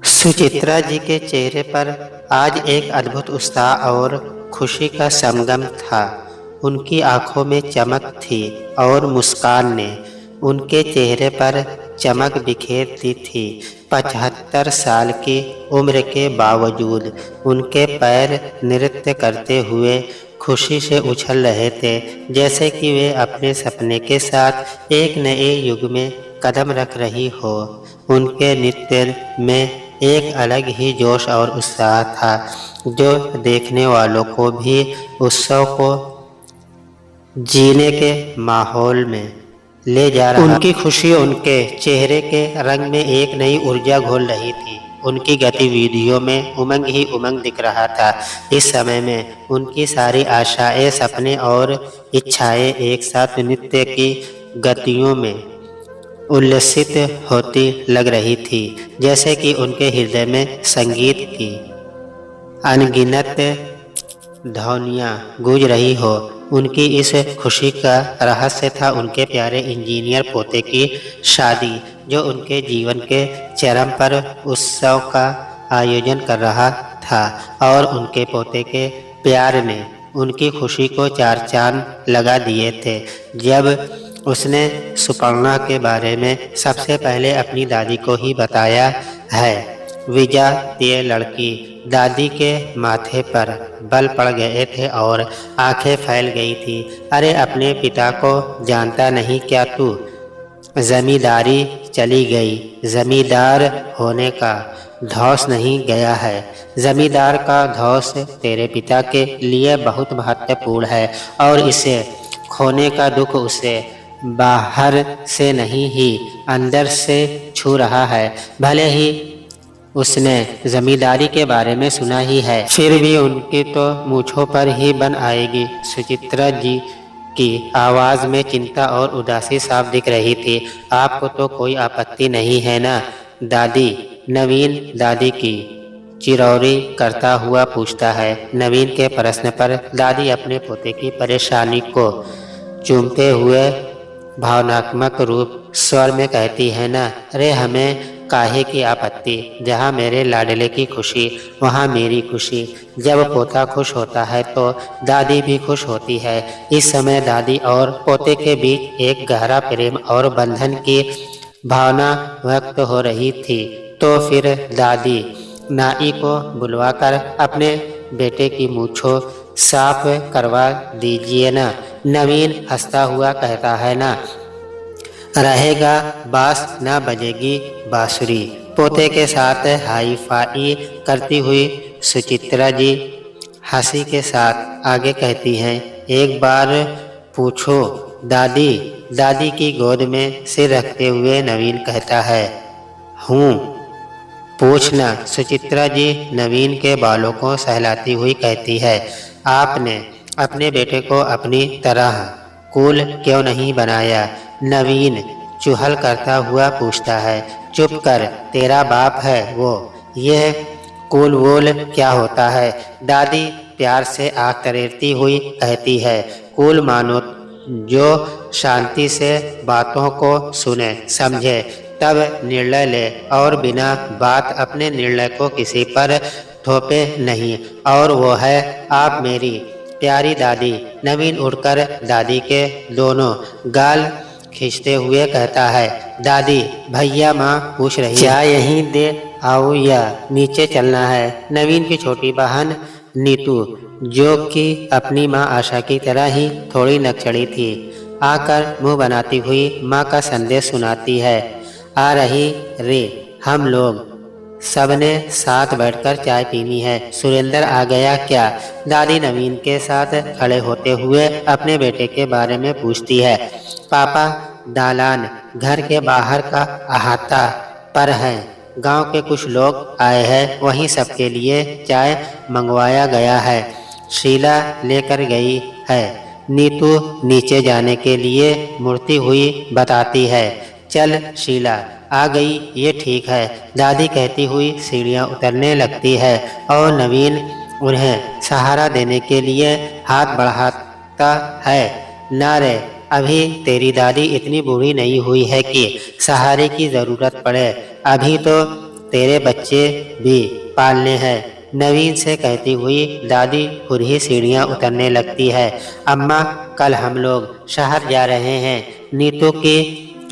सुचित्रा जी के चेहरे पर आज एक अद्भुत उत्साह और खुशी का संगम था। उनकी आंखों में चमक थी और मुस्कान ने उनके चेहरे पर चमक बिखेरती थी। 75 साल की उम्र के बावजूद उनके पैर नृत्य करते हुए खुशी से उछल रहे थे, जैसे कि वे अपने सपने के साथ एक नए युग में कदम रख रही हो। उनके नृत्य में एक अलग ही जोश और उत्साह था, जो देखने वालों को भी उत्सव को जीने के माहौल में ले जा रहा। उनकी खुशी उनके चेहरे के रंग में एक नई ऊर्जा घोल रही थी। उनकी गतिविधियों में उमंग ही उमंग दिख रहा था। इस समय में उनकी सारी आशाएं, सपने और इच्छाएं एक साथ नृत्य की गतियों में उल्लसित होती लग रही थी, जैसे कि उनके हृदय में संगीत की अनगिनत ध्वनियाँ गूंज रही हो। उनकी इस खुशी का रहस्य था उनके प्यारे इंजीनियर पोते की शादी, जो उनके जीवन के चरम पर उत्सव का आयोजन कर रहा था, और उनके पोते के प्यार ने उनकी खुशी को चार चांद लगा दिए थे। जब उसने सुपर्णा के बारे में सबसे पहले अपनी दादी को ही बताया है। विजा ये लड़की दादी के माथे पर बल पड़ गए थे और आंखें फैल गई थी। अरे अपने पिता को जानता नहीं क्या तू? जमींदारी चली गई। जमींदार होने का धौस नहीं गया है। जमींदार का धौस तेरे पिता के लिए बहुत महत्वपूर्ण है, और इसे खोने का दुख उसे बाहर से नहीं ही अंदर से छू रहा है। भले ही उसने जमींदारी के बारे में सुना ही है, फिर भी उनकी तो मूंछों पर ही बन आएगी। सुचित्रा जी की आवाज़ में चिंता और उदासी साफ दिख रही थी। आपको तो कोई आपत्ति नहीं है ना दादी? नवीन दादी की चिरौरी करता हुआ पूछता है। नवीन के प्रश्न पर दादी अपने पोते की परेशानी को चूमते हुए भावनात्मक रूप स्वर में कहती है ना, अरे हमें काहे की आपत्ति? जहाँ मेरे लाडले की खुशी वहाँ मेरी खुशी। जब पोता खुश होता है तो दादी भी खुश होती है। इस समय दादी और पोते के बीच एक गहरा प्रेम और बंधन की भावना व्यक्त हो रही थी। तो फिर दादी नाई को बुलवाकर अपने बेटे की मूंछों साफ करवा दीजिए ना। नवीन हंसता हुआ कहता है ना, रहेगा बास ना बजेगी बांसुरी। पोते के साथ हाई फाई करती हुई सुचित्रा जी हंसी के साथ आगे कहती हैं, एक बार पूछो दादी। दादी की गोद में सिर रखते हुए नवीन कहता है, हूँ पूछना। सुचित्रा जी नवीन के बालों को सहलाती हुई कहती है, आपने अपने बेटे को अपनी तरह कूल क्यों नहीं बनाया? नवीन चुहल करता हुआ पूछता है, चुप कर, तेरा बाप है वो। यह कूल वूल क्या होता है? दादी प्यार से आँख तरेरती हुई कहती है, कूल मानो जो शांति से बातों को सुने समझे तब निर्णय ले, और बिना बात अपने निर्णय को किसी पर थोपे नहीं, और वो है आप मेरी प्यारी दादी। नवीन उठकर दादी के दोनों गाल खींचते हुए कहता है, दादी भैया माँ पूछ रही है, क्या यहीं दे आओ या नीचे चलना है? नवीन की छोटी बहन नीतू, जो कि अपनी माँ आशा की तरह ही थोड़ी नकचड़ी थी, आकर मुंह बनाती हुई माँ का संदेश सुनाती है, आ रही रे, हम लोग सबने साथ बैठकर चाय पीनी है। सुरेंद्र आ गया क्या? दादी नवीन के साथ खड़े होते हुए अपने बेटे के बारे में पूछती है। पापा दालान घर के बाहर का अहाता पर हैं। गांव के कुछ लोग आए हैं, वहीं सबके लिए चाय मंगवाया गया है। शीला लेकर गई है। नीतू नीचे जाने के लिए मुड़ती हुई बताती है, चल शीला आ गई, ये ठीक है। दादी कहती हुई सीढ़ियाँ उतरने लगती है और नवीन उन्हें सहारा देने के लिए हाथ बढ़ाता है। ना रे, अभी तेरी दादी इतनी बूढ़ी नहीं हुई है कि सहारे की ज़रूरत पड़े। अभी तो तेरे बच्चे भी पालने हैं, नवीन से कहती हुई दादी खुद ही सीढ़ियां उतरने लगती है। अम्मा, कल हम लोग शहर जा रहे हैं। नीतू की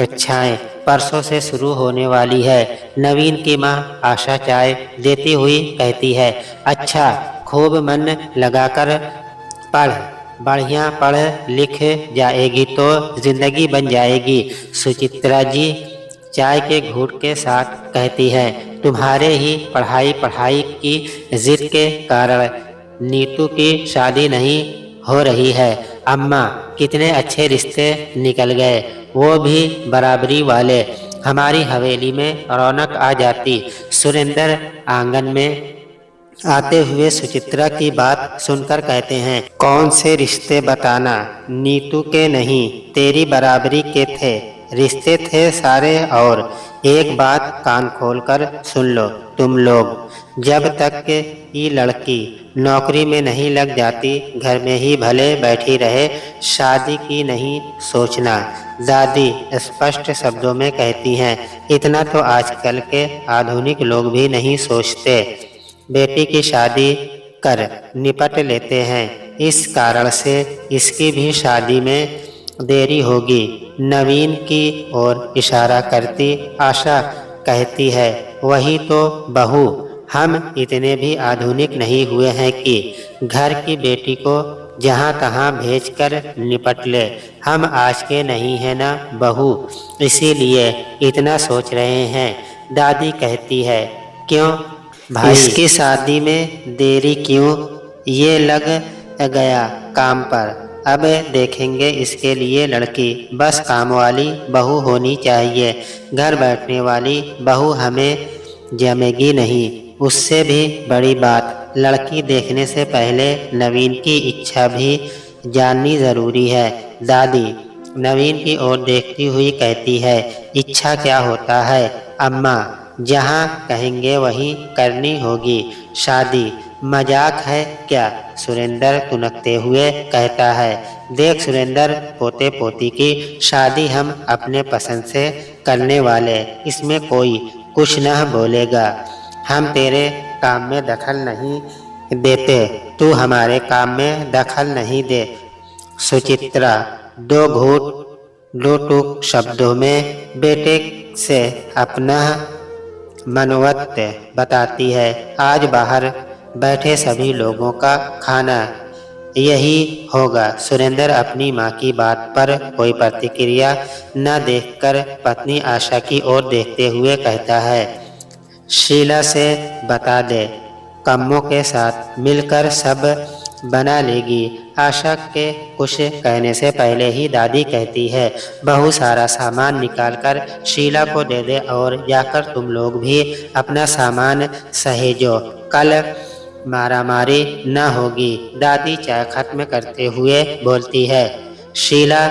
कक्षाएं परसों से शुरू होने वाली है। नवीन की माँ आशा चाय देती हुई कहती है, अच्छा, खूब मन लगाकर पढ़, बढ़िया पढ़ लिख जाएगी तो जिंदगी बन जाएगी। सुचित्रा जी चाय के घूंट के साथ कहती है, तुम्हारे ही पढ़ाई पढ़ाई की जिद के कारण नीतू की शादी नहीं हो रही है। अम्मा, कितने अच्छे रिश्ते निकल गए, वो भी बराबरी वाले, हमारी हवेली में रौनक आ जाती। सुरेंद्र आंगन में आते हुए सुचित्रा की बात सुनकर कहते हैं, कौन से रिश्ते बताना, नीतू के नहीं तेरी बराबरी के थे, रिश्ते थे सारे। और एक बात कान खोलकर सुन लो तुम लोग, जब तक ये लड़की नौकरी में नहीं लग जाती घर में ही भले बैठी रहे, शादी की नहीं सोचना। दादी स्पष्ट शब्दों में कहती हैं, इतना तो आजकल के आधुनिक लोग भी नहीं सोचते। बेटी की शादी कर निपट लेते हैं, इस कारण से इसकी भी शादी में देरी होगी। नवीन की ओर इशारा करती आशा कहती है, वही तो बहू, हम इतने भी आधुनिक नहीं हुए हैं कि घर की बेटी को जहाँ तहाँ भेजकर निपट ले। हम आज के नहीं हैं ना बहू, इसीलिए इतना सोच रहे हैं। दादी कहती है, क्यों भाई, इसकी शादी में देरी क्यों, ये लग गया काम पर, अब देखेंगे इसके लिए लड़की, बस काम वाली बहू होनी चाहिए, घर बैठने वाली बहू हमें जमेगी नहीं। उससे भी बड़ी बात, लड़की देखने से पहले नवीन की इच्छा भी जाननी ज़रूरी है। दादी नवीन की ओर देखती हुई कहती है, इच्छा क्या होता है अम्मा, जहाँ कहेंगे वहीं करनी होगी, शादी मजाक है क्या, सुरेंद्र तुनकते हुए कहता है। देख सुरेंद्र, पोते पोती की शादी हम अपने पसंद से करने वाले, इसमें कोई कुछ न बोलेगा, हम तेरे काम में दखल नहीं देते, तू हमारे काम में दखल नहीं दे। सुचित्रा दो घूंट दो टूक शब्दों में बेटे से अपना मनोवत बताती है। आज बाहर बैठे सभी लोगों का खाना यही होगा। सुरेंद्र अपनी माँ की बात पर कोई प्रतिक्रिया न देखकर पत्नी आशा की ओर देखते हुए कहता है, शीला से बता दे, कम्मों के साथ मिलकर सब बना लेगी। आशा के कुछ कहने से पहले ही दादी कहती है, बहुत सारा सामान निकालकर शीला को दे दे और जाकर तुम लोग भी अपना सामान सहेजो, कल मारामारी न होगी। दादी चाय खत्म करते हुए बोलती है, शीला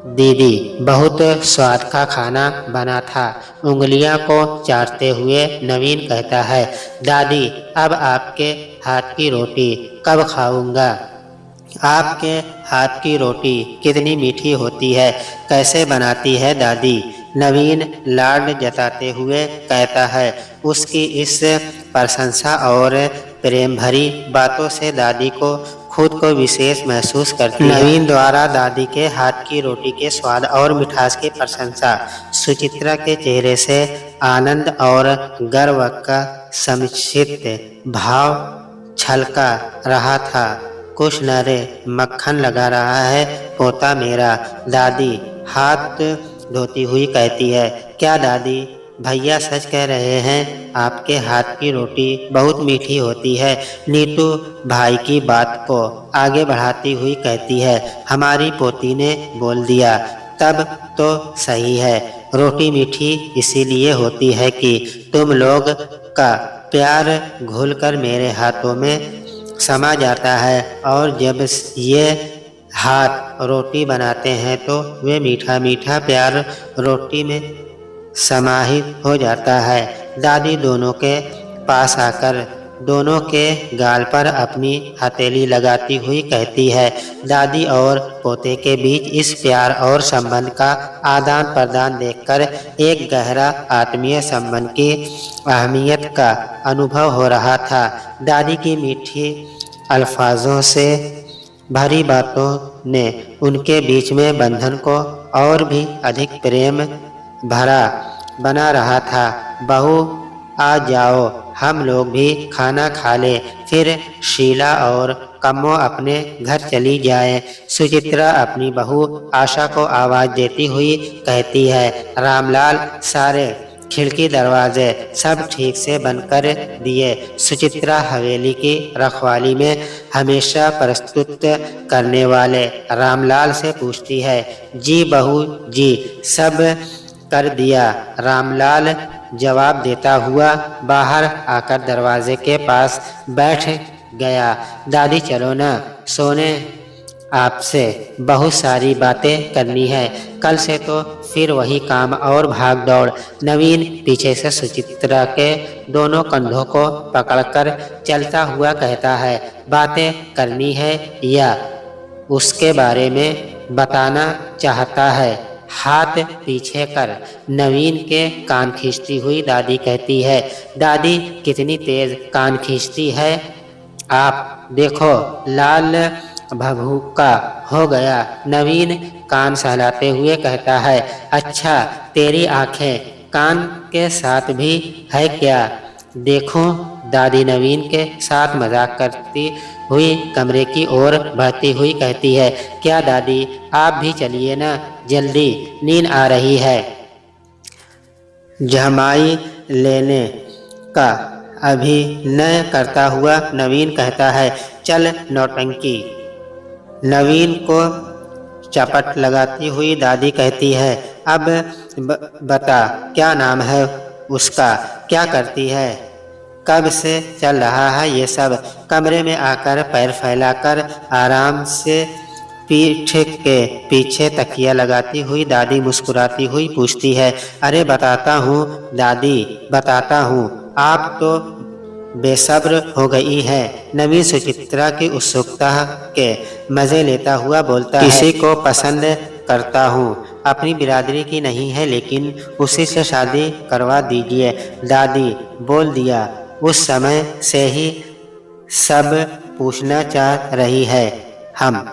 दीदी बहुत स्वाद का खाना बना था। उंगलियां को चाटते हुए नवीन कहता है, दादी अब आपके हाथ की रोटी कब खाऊंगा। आपके हाथ की रोटी कितनी मीठी होती है, कैसे बनाती है दादी, नवीन लाड जताते हुए कहता है। उसकी इस प्रशंसा और प्रेम भरी बातों से दादी को खुद को विशेष महसूस करती है। नवीन द्वारा दादी के हाथ की रोटी के स्वाद और मिठास की प्रशंसा सुचित्रा के चेहरे से आनंद और गर्व का सम्मिश्रित भाव छलका रहा था। कुछ न रे, मक्खन लगा रहा है पोता मेरा, दादी हाथ धोती हुई कहती है। क्या दादी, भैया सच कह रहे हैं, आपके हाथ की रोटी बहुत मीठी होती है। नीतू भाई की बात को आगे बढ़ाती हुई कहती है, हमारी पोती ने बोल दिया तब तो सही है, रोटी मीठी इसीलिए होती है कि तुम लोग का प्यार घुलकर मेरे हाथों में समा जाता है, और जब ये हाथ रोटी बनाते हैं तो वे मीठा मीठा प्यार रोटी में समाहित हो जाता है। दादी दोनों के पास आकर दोनों के गाल पर अपनी हथेली लगाती हुई कहती है। दादी और पोते के बीच इस प्यार और संबंध का आदान प्रदान देखकर एक गहरा आत्मीय संबंध की अहमियत का अनुभव हो रहा था। दादी की मीठी अल्फाजों से भरी बातों ने उनके बीच में बंधन को और भी अधिक प्रेम भरा बना रहा था। बहू आ जाओ, हम लोग भी खाना खा ले, फिर शीला और कम्मो अपने घर चली जाए। सुचित्रा अपनी बहू आशा को आवाज देती हुई कहती है। रामलाल सारे खिड़की दरवाजे सब ठीक से बंद कर दिए। सुचित्रा हवेली की रखवाली में हमेशा प्रस्तुत करने वाले रामलाल से पूछती है। जी बहू जी, सब कर दिया। रामलाल जवाब देता हुआ बाहर आकर दरवाजे के पास बैठ गया। दादी चलो ना, सोने आपसे बहुत सारी बातें करनी है। कल से तो फिर वही काम और भाग दौड़। नवीन पीछे से सुचित्रा के दोनों कंधों को पकड़कर चलता हुआ कहता है। बातें करनी है या उसके बारे में बताना चाहता है? हाथ पीछे कर नवीन के कान खींचती हुई दादी कहती है। दादी कितनी तेज कान खींचती है, आप देखो, लाल भभूका हो गया। नवीन कान सहलाते हुए कहता है। अच्छा, तेरी आंखें कान के साथ भी है क्या? देखूं? दादी नवीन के साथ मजाक करती हुई कमरे की ओर बढ़ती हुई कहती है। क्या दादी, आप भी चलिए ना, जल्दी नींद आ रही है। जमाई लेने का अभिनय करता हुआ नवीन कहता है। चल नौटंकी। नवीन को चपट लगाती हुई दादी कहती है। अब बता, क्या नाम है उसका, क्या करती है, कब से चल रहा है ये सब? कमरे में आकर पैर फैलाकर आराम से पीठ के पीछे तकिया लगाती हुई दादी मुस्कुराती हुई पूछती है। अरे बताता हूँ दादी, बताता हूँ, आप तो बेसब्र हो गई है। नवीन सुचित्रा की उत्सुकता के मजे लेता हुआ बोलता है। किसी को पसंद करता हूँ, अपनी बिरादरी की नहीं है, लेकिन उसी से शादी करवा दीजिए। दादी बोल दिया, उस समय से ही सब पूछना चाह रही है हम।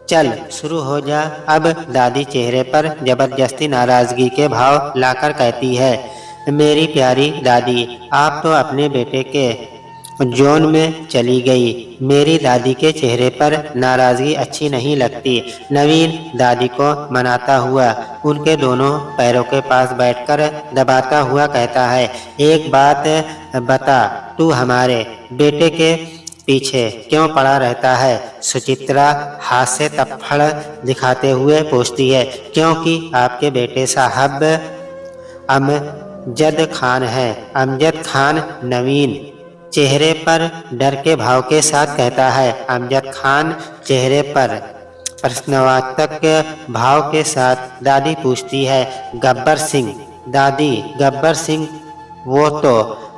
चल शुरू हो जा अब। दादी चेहरे पर जबरदस्ती नाराजगी के भाव लाकर कहती है। मेरी प्यारी दादी, आप तो अपने बेटे के जोन में चली गई। मेरी दादी के चेहरे पर नाराजगी अच्छी नहीं लगती। नवीन दादी को मनाता हुआ उनके दोनों पैरों के पास बैठकर दबाता हुआ कहता है। एक बात बता, तू हमारे बेटे के पीछे क्यों पड़ा रहता है? सुचित्रा हाथ से तप्पड़ दिखाते हुए पूछती है। क्योंकि आपके बेटे साहब अमजद खान है। अमजद खान? नवीन चेहरे पर डर के भाव के साथ कहता है। अमजद खान चेहरे पर प्रश्नवाचक भाव के साथ दादी पूछती है। गब्बर सिंह? दादी गब्बर सिंह? वो तो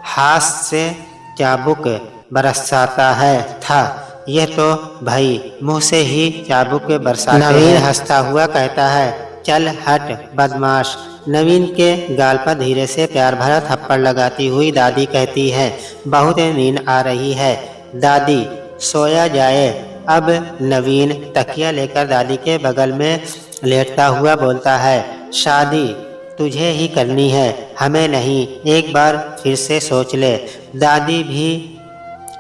हाथ से चाबुक बरसाता है था। यह तो भाई मुंह से ही चाबुक बरसाते हैं। नवीन हंसता हुआ कहता है। चल हट बदमाश। नवीन के गाल पर धीरे से प्यार भरा थप्पड़ लगाती हुई दादी कहती है। बहुत नींद आ रही है दादी, सोया जाए अब। नवीन तकिया लेकर दादी के बगल में लेटता हुआ बोलता है। शादी तुझे ही करनी है, हमें नहीं। एक बार फिर से सोच ले। दादी भी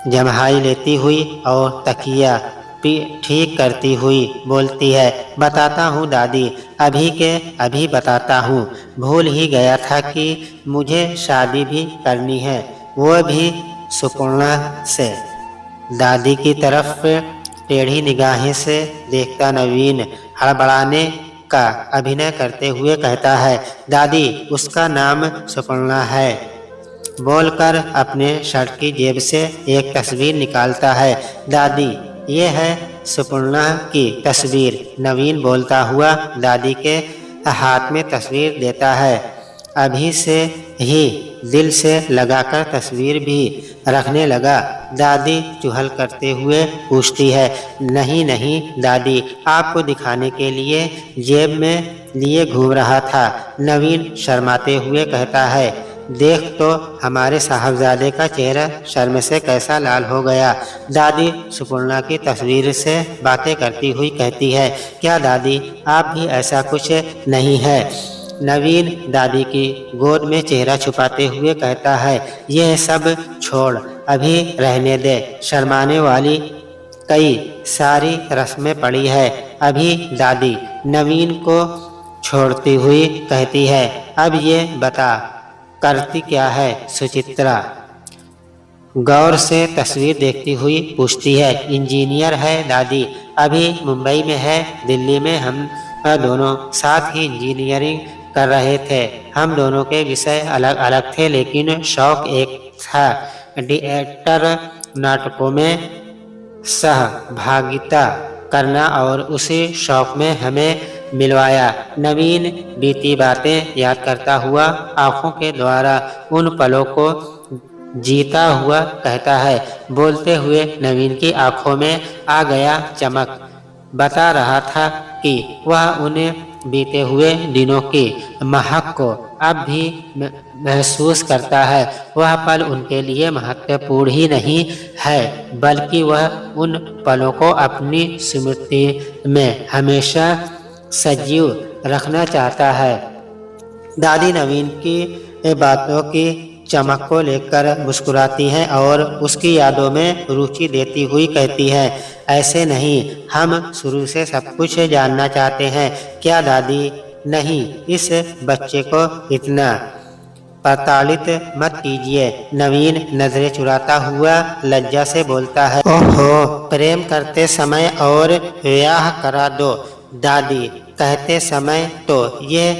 जम्हाई लेती हुई और तकिया ठीक करती हुई बोलती है। बताता हूँ दादी, अभी के अभी बताता हूँ। भूल ही गया था कि मुझे शादी भी करनी है, वो भी सुपर्णा से। दादी की तरफ टेढ़ी निगाहें से देखता नवीन हड़बड़ाने का अभिनय करते हुए कहता है। दादी उसका नाम सुपर्णा है। बोलकर अपने शर्ट की जेब से एक तस्वीर निकालता है। दादी ये है सुपर्णा की तस्वीर। नवीन बोलता हुआ दादी के हाथ में तस्वीर देता है। अभी से ही दिल से लगाकर तस्वीर भी रखने लगा। दादी चुहल करते हुए पूछती है, नहीं नहीं दादी, आपको दिखाने के लिए जेब में लिए घूम रहा था। नवीन शर्माते हुए कहता है, देख तो हमारे साहबजादे का चेहरा शर्म से कैसा लाल हो गया। दादी सुपर्णा की तस्वीर से बातें करती हुई कहती है, क्या दादी आप भी ऐसा कुछ नहीं है। नवीन दादी की गोद में चेहरा छुपाते हुए कहता है, यह सब छोड़, अभी रहने दे, शर्माने वाली कई सारी रस्में पड़ी है अभी। दादी नवीन को छोड़ती हुई कहती है, अब ये बता करती क्या है सुचित्रा। गौर से तस्वीर देखती हुई पूछती है, इंजीनियर है दादी, अभी मुंबई में है। दिल्ली में हम दोनों साथ ही इंजीनियरिंग कर रहे थे। हम दोनों के विषय अलग अलग थे, लेकिन शौक एक था, थिएटर नाटकों में सहभागिता करना, और उसी शौक में हमें मिलवाया। नवीन बीती बातें याद करता हुआ आंखों के द्वारा उन पलों को जीता हुआ कहता है। बोलते हुए नवीन की आंखों में आ गया चमक, बता रहा था कि वह उन्हें बीते हुए दिनों की महक को अब भी महसूस करता है। वह पल उनके लिए महत्वपूर्ण ही नहीं है, बल्कि वह उन पलों को अपनी स्मृति में हमेशा सजीव रखना चाहता है। दादी नवीन की बातों की चमक को लेकर मुस्कुराती हैं और उसकी यादों में रुचि देती हुई कहती है, ऐसे नहीं, हम शुरू से सब कुछ जानना चाहते हैं। क्या दादी? नहीं, इस बच्चे को इतना प्रताड़ित मत कीजिए। नवीन नजरें चुराता हुआ लज्जा से बोलता है, ओहो, प्रेम करते समय और ब्याह करा दो दादी, कहते समय तो ये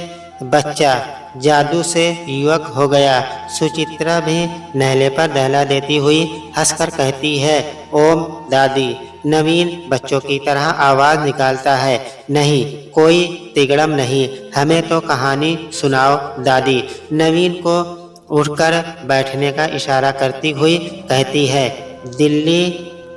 बच्चा जादू से युवक हो गया। सुचित्रा भी नहले पर दहला देती हुई हंसकर कहती है, ओम दादी। नवीन बच्चों की तरह आवाज निकालता है, नहीं, कोई तिगड़म नहीं, हमें तो कहानी सुनाओ दादी। नवीन को उठकर बैठने का इशारा करती हुई कहती है, दिल्ली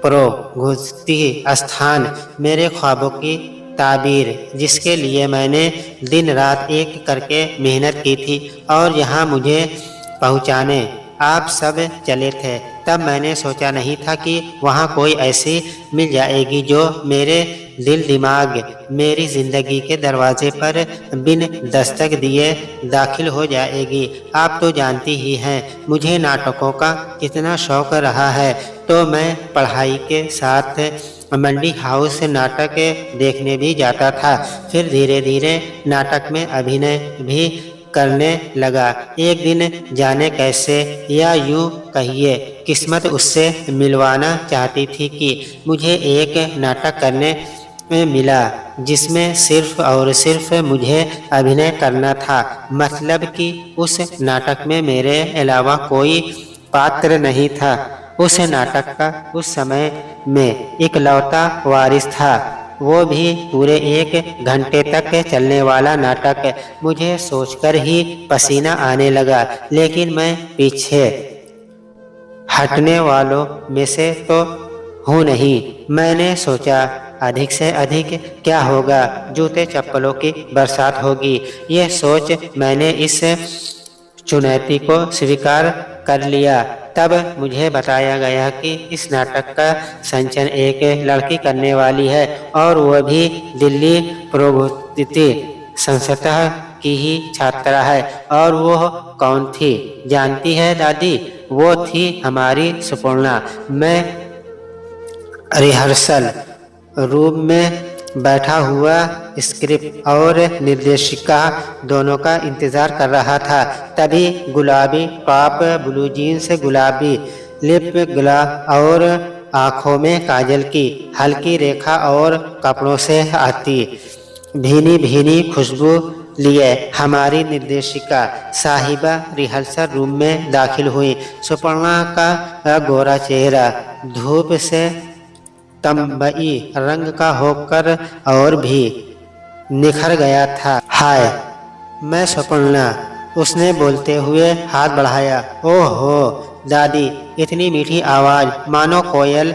प्रो घुसती स्थान मेरे ख्वाबों की ताबीर, जिसके लिए मैंने दिन रात एक करके मेहनत की थी, और यहाँ मुझे पहुँचाने आप सब चले थे। तब मैंने सोचा नहीं था कि वहाँ कोई ऐसी मिल जाएगी जो मेरे दिल दिमाग, मेरी ज़िंदगी के दरवाजे पर बिन दस्तक दिए दाखिल हो जाएगी। आप तो जानती ही हैं मुझे नाटकों का कितना शौक़ रहा है, तो मैं पढ़ाई के साथ मंडी हाउस नाटक देखने भी जाता था। फिर धीरे धीरे नाटक में अभिनय भी करने लगा। एक दिन जाने कैसे, या यूँ कहिए किस्मत उससे मिलवाना चाहती थी कि मुझे एक नाटक करने में मिला, जिसमें सिर्फ और सिर्फ मुझे अभिनय करना था। मतलब कि उस नाटक में मेरे अलावा कोई पात्र नहीं था। उस नाटक का उस समय में इकलौता वारिस था, वो भी पूरे 1 घंटे तक चलने वाला नाटक। मुझे सोचकर ही पसीना आने लगा, लेकिन मैं पीछे हटने वालों में से तो हूँ नहीं। मैंने सोचा अधिक से अधिक क्या होगा, जूते चप्पलों की बरसात होगी। यह सोच मैंने इस चुनौती को स्वीकार कर लिया। तब मुझे बताया गया कि इस नाटक का संचलन एक लड़की करने वाली है, और वह भी दिल्ली प्रगति संस्था की ही छात्रा है। और वो कौन थी जानती है दादी? वो थी हमारी सुपर्णा। मैं रिहर्सल रूम में बैठा हुआ स्क्रिप्ट और निर्देशिका दोनों का इंतज़ार कर रहा था। तभी गुलाबी टॉप, ब्लू जीन्स, गुलाबी लिप ग्लॉस और आँखों में काजल की हल्की रेखा और कपड़ों से आती भीनी भीनी खुशबू लिए हमारी निर्देशिका साहिबा रिहर्सल रूम में दाखिल हुई। सुपर्णा का गोरा चेहरा धूप से तंबई रंग का होकर और भी निखर गया था। हाय, मैं सुपर्णा, उसने बोलते हुए हाथ बढ़ाया। ओहो दादी, इतनी मीठी आवाज़, मानो कोयल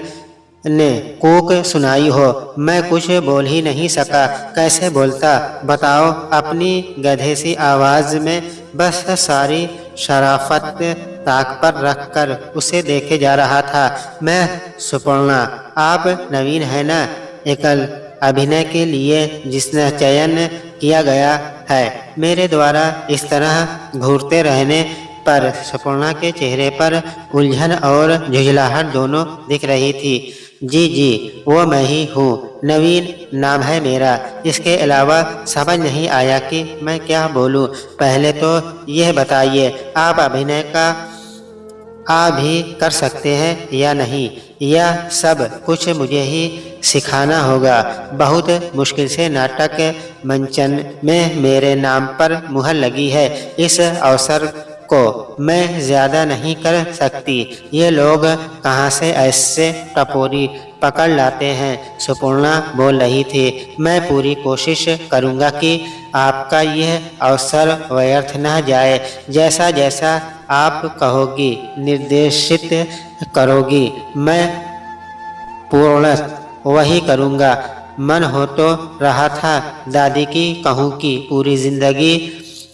ने कूक सुनाई हो। मैं कुछ बोल ही नहीं सका। कैसे बोलता बताओ। अपनी गधे सी आवाज़ में बस सारी शराफत ताक पर रखकर उसे देखे जा रहा था मैं। सुपर्णा, आप नवीन है ना? एकल अभिनय के लिए जिसका चयन किया गया है। मेरे द्वारा इस तरह घूरते रहने पर सुपर्णा के चेहरे पर उलझन और झुंझलाहट दोनों दिख रही थी। जी जी, वो मैं ही हूँ। नवीन नाम है मेरा। इसके अलावा समझ नहीं आया कि मैं क्या बोलूँ। पहले तो यह बताइए, आप अभिनय का भी कर सकते हैं या नहीं? यह सब कुछ मुझे ही सिखाना होगा। बहुत मुश्किल से नाटक मंचन में मेरे नाम पर मुहर लगी है। इस अवसर को मैं ज्यादा नहीं कर सकती। ये लोग कहाँ से ऐसे टपोरी पकड़ लाते हैं? सुपर्णा बोल रही थी। मैं पूरी कोशिश करूँगा कि आपका यह अवसर व्यर्थ न जाए। जैसा जैसा आप कहोगी, निर्देशित करोगी, मैं पूर्णतः वही करूँगा। मन हो तो रहा था दादी की कहूँ कि पूरी जिंदगी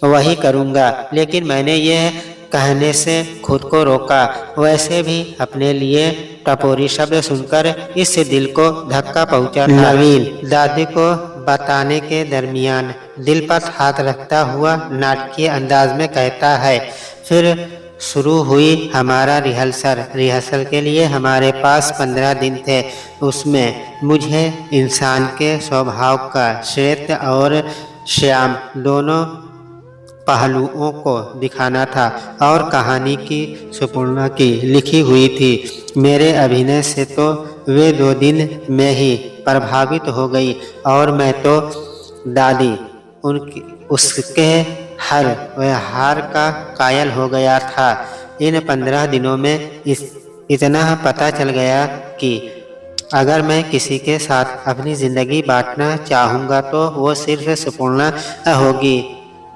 वही करूँगा, लेकिन मैंने यह कहने से खुद को रोका। वैसे भी अपने लिए टपोरी शब्द सुनकर इस दिल को धक्का पहुंचा था। नवीन दादी को बताने के दरमियान दिल पर हाथ रखता हुआ नाटकीय अंदाज में कहता है। फिर शुरू हुई हमारा रिहर्सल के लिए हमारे पास 15 दिन थे। उसमें मुझे इंसान के स्वभाव का श्वेत और श्याम दोनों पहलुओं को दिखाना था और कहानी की सुपर्णा की लिखी हुई थी। मेरे अभिनय से तो वे 2 दिन में ही प्रभावित हो गई और मैं तो दादी उसके हर व्यवहार का कायल हो गया था। इन 15 दिनों में इतना पता चल गया कि अगर मैं किसी के साथ अपनी ज़िंदगी बांटना चाहूँगा तो वो सिर्फ सुपर्णा होगी,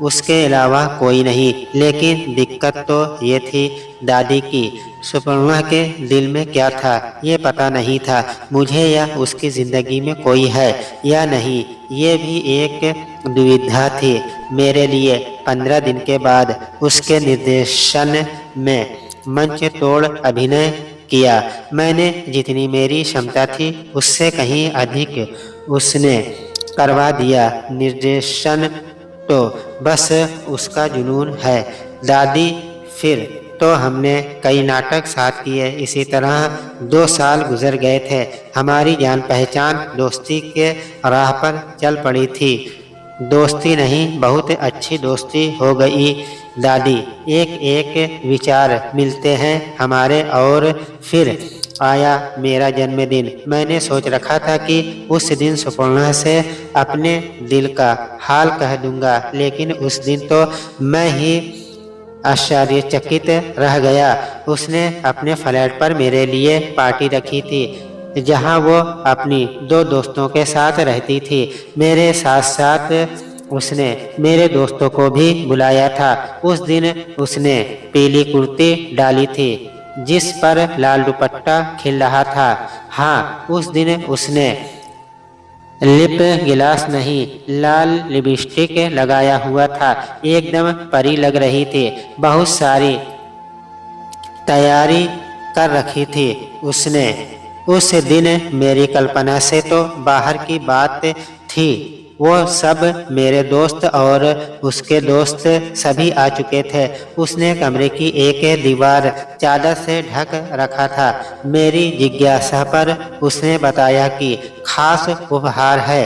उसके अलावा कोई नहीं। लेकिन दिक्कत तो ये थी दादी की। सुपर्णा के दिल में क्या था ये पता नहीं था मुझे, या उसकी ज़िंदगी में कोई है या नहीं ये भी एक दुविधा थी मेरे लिए। 15 दिन के बाद उसके निर्देशन में मंच तोड़ अभिनय किया। मैंने जितनी मेरी क्षमता थी उससे कहीं अधिक उसने करवा दिया। निर्देशन तो बस उसका जुनून है दादी। फिर तो हमने कई नाटक साथ किए। इसी तरह 2 साल गुजर गए थे। हमारी जान पहचान दोस्ती के राह पर चल पड़ी थी। दोस्ती नहीं, बहुत अच्छी दोस्ती हो गई दादी। एक एक विचार मिलते हैं हमारे। और फिर आया मेरा जन्मदिन। मैंने सोच रखा था कि उस दिन सुपर्णा से अपने दिल का हाल कह दूंगा, लेकिन उस दिन तो मैं ही आश्चर्यचकित रह गया। उसने अपने फ्लैट पर मेरे लिए पार्टी रखी थी जहां वो अपनी 2 दोस्तों के साथ रहती थी। मेरे साथ साथ उसने मेरे दोस्तों को भी बुलाया था। उस दिन उसने पीली कुर्ती डाली थी जिस पर लाल दुपट्टा खिल रहा था। हाँ, उस दिन उसने लिप गिलास नहीं, लाल लिपस्टिक लगाया हुआ था। एकदम परी लग रही थी। बहुत सारी तैयारी कर रखी थी उसने। उस दिन मेरी कल्पना से तो बाहर की बात थी। वो सब मेरे दोस्त और उसके दोस्त सभी आ चुके थे। उसने कमरे की एक दीवार चादर से ढक रखा था। मेरी जिज्ञासा पर उसने बताया कि खास उपहार है।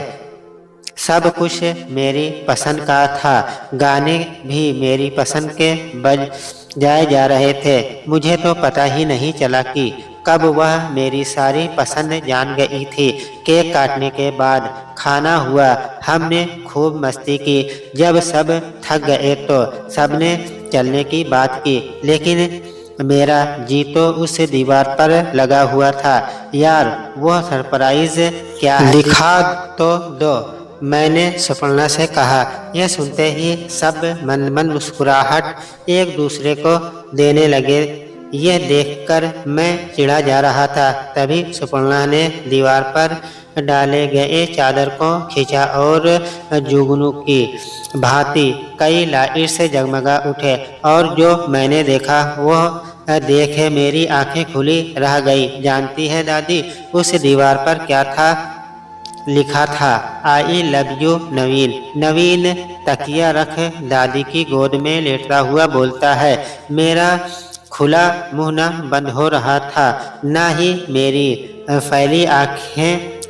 सब कुछ मेरी पसंद का था। गाने भी मेरी पसंद के बजाए जा रहे थे। मुझे तो पता ही नहीं चला कि कब वह मेरी सारी पसंद जान गई थी। केक काटने के बाद खाना हुआ। हमने खूब मस्ती की। जब सब थक गए तो सबने चलने की बात की, लेकिन मेरा जी तो उस दीवार पर लगा हुआ था। यार, वह सरप्राइज क्या है? दिखा तो दो। मैंने सुपर्णा से कहा। यह सुनते ही सब मन मन मुस्कुराहट एक दूसरे को देने लगे। यह देखकर मैं चिढ़ा जा रहा था। तभी सुपर्णा ने दीवार पर डाले गए चादर को खींचा और जुगनू की भांति कई लाइट से जगमगा उठे, और जो मैंने देखा वह देखे मेरी आंखें खुली रह गई। जानती है दादी, उस दीवार पर क्या था लिखा था? आई लव यू नवीन। नवीन तकिया रख दादी की गोद में लेटता हुआ बोलता है। मेरा खुला मुंह न बंद हो रहा था, ना ही मेरी फैली आंखें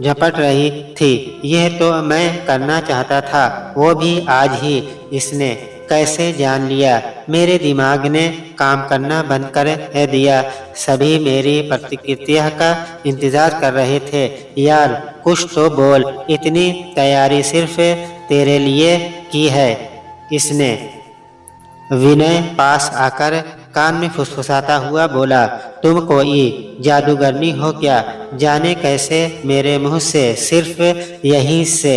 झपट रही थी। यह तो मैं करना चाहता था, वो भी आज ही। इसने कैसे जान लिया? मेरे दिमाग ने काम करना बंद कर दिया। सभी मेरी प्रतिक्रिया का इंतजार कर रहे थे। यार कुछ तो बोल, इतनी तैयारी सिर्फ तेरे लिए की है, इसने विनय पास आकर कान में फुसफुसाता हुआ बोला। तुम कोई जादूगरनी हो क्या? जाने कैसे मेरे मुंह से सिर्फ यहीं से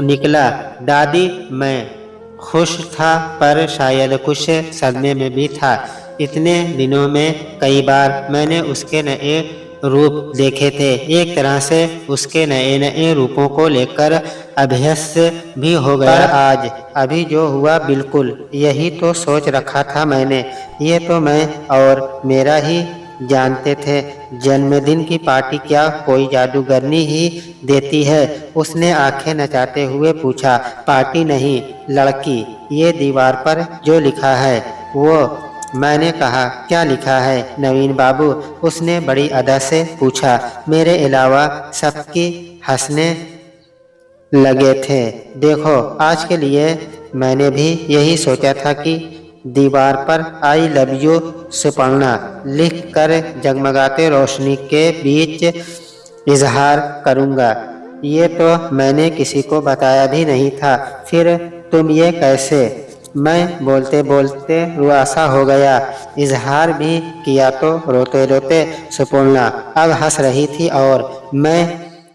निकला। दादी, मैं खुश था पर शायद कुछ सदमे में भी था। इतने दिनों में कई बार मैंने उसके नए रूप देखे थे। एक तरह से उसके नए नए रूपों को लेकर अभ्यस्त भी हो गया। पर आज अभी जो हुआ, बिल्कुल यही तो सोच रखा था मैंने। ये तो मैं और मेरा ही जानते थे। जन्मदिन की पार्टी क्या कोई जादूगरनी ही देती है? उसने आंखें नचाते हुए पूछा। पार्टी नहीं, लड़की। ये दीवार पर जो लिखा है वो। मैंने कहा, क्या लिखा है नवीन बाबू? उसने बड़ी अदा से पूछा। मेरे अलावा सबकी हंसने लगे थे। देखो, आज के लिए मैंने भी यही सोचा था कि दीवार पर आई लव यू सुपर्णा लिख कर जगमगाते रोशनी के बीच इजहार करूँगा। ये तो मैंने किसी को बताया भी नहीं था। फिर तुम ये कैसे? मैं बोलते बोलते रुआसा हो गया। इजहार भी किया तो रोते रोते सुपर्णा अब हंस रही थी और मैं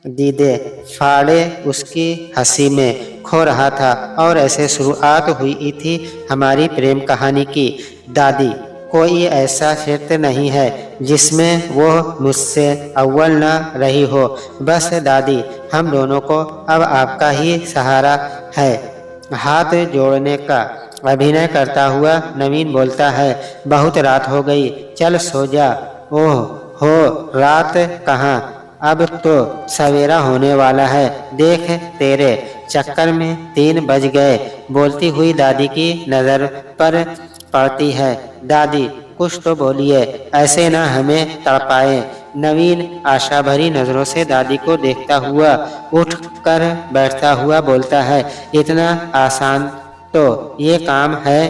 दीदे फाड़े उसकी हंसी में खो रहा था। और ऐसे शुरुआत हुई थी हमारी प्रेम कहानी की। दादी, कोई ऐसा क्षेत्र नहीं है जिसमें वो मुझसे अव्वल न रही हो। बस दादी, हम दोनों को अब आपका ही सहारा है। हाथ जोड़ने का अभिनय करता हुआ नवीन बोलता है। बहुत रात हो गई, चल सो जा। ओह हो, रात कहाँ, अब तो सवेरा होने वाला है। देख, तेरे चक्कर में 3 बज गए। बोलती हुई दादी की नज़र पर पड़ती है। दादी, कुछ तो बोलिए, ऐसे ना हमें तड़पाए। नवीन आशा भरी नजरों से दादी को देखता हुआ उठ कर बैठता हुआ बोलता है। इतना आसान तो ये काम है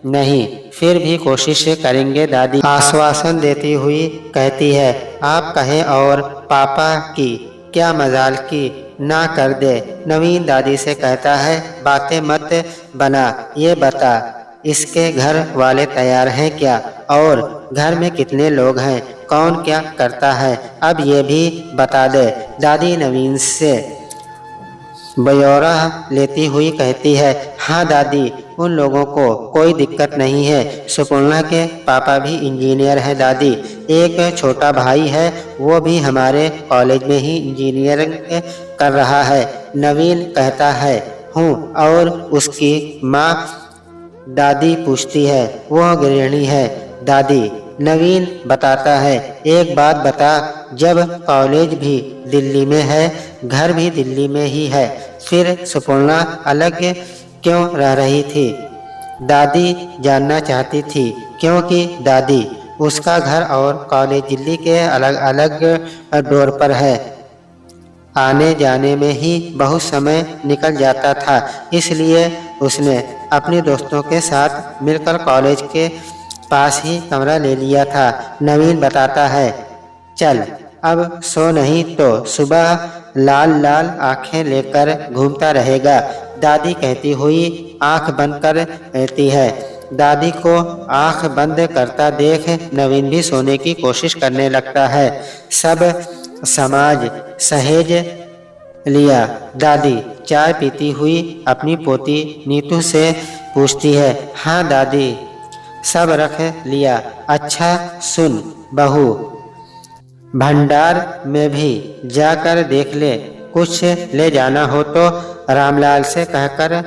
नहीं, फिर भी कोशिश करेंगे। दादी आश्वासन देती हुई कहती है। आप कहें और पापा की क्या मजाल की ना कर दे। नवीन दादी से कहता है। बातें मत बना, ये बता, इसके घर वाले तैयार हैं क्या? और घर में कितने लोग हैं? कौन क्या करता है? अब ये भी बता दे। दादी नवीन से ब्यौरा लेती हुई कहती है। हाँ दादी, उन लोगों को कोई दिक्कत नहीं है। सुपर्णा के पापा भी इंजीनियर हैं दादी। एक छोटा भाई है, वो भी हमारे कॉलेज में ही इंजीनियरिंग कर रहा है। नवीन कहता है। हूँ, और उसकी माँ? दादी पूछती है। वह गृहिणी है दादी। नवीन बताता है। एक बात बता, जब कॉलेज भी दिल्ली में है, घर भी दिल्ली में ही है, फिर सुपर्णा अलग क्यों रह रही थी? दादी जानना चाहती थी, क्योंकि दादी, उसका घर और कॉलेज दिल्ली के अलग अलग डोर पर है। आने जाने में ही बहुत समय निकल जाता था, इसलिए उसने अपने दोस्तों के साथ मिलकर कॉलेज के पास ही कमरा ले लिया था। नवीन बताता है। चल, अब सो नहीं तो सुबह लाल लाल आंखें लेकर घूमता रहेगा। दादी कहती हुई आंख बंद कर रहती है। दादी को आंख बंद करता देख नवीन भी सोने की कोशिश करने लगता है। सब समाज सहेज लिया। दादी चाय पीती हुई अपनी पोती नीतू से पूछती है। हाँ दादी, सब रख लिया। अच्छा सुन बहू, भंडार में भी जाकर देख ले, कुछ ले जाना हो तो रामलाल से कहकर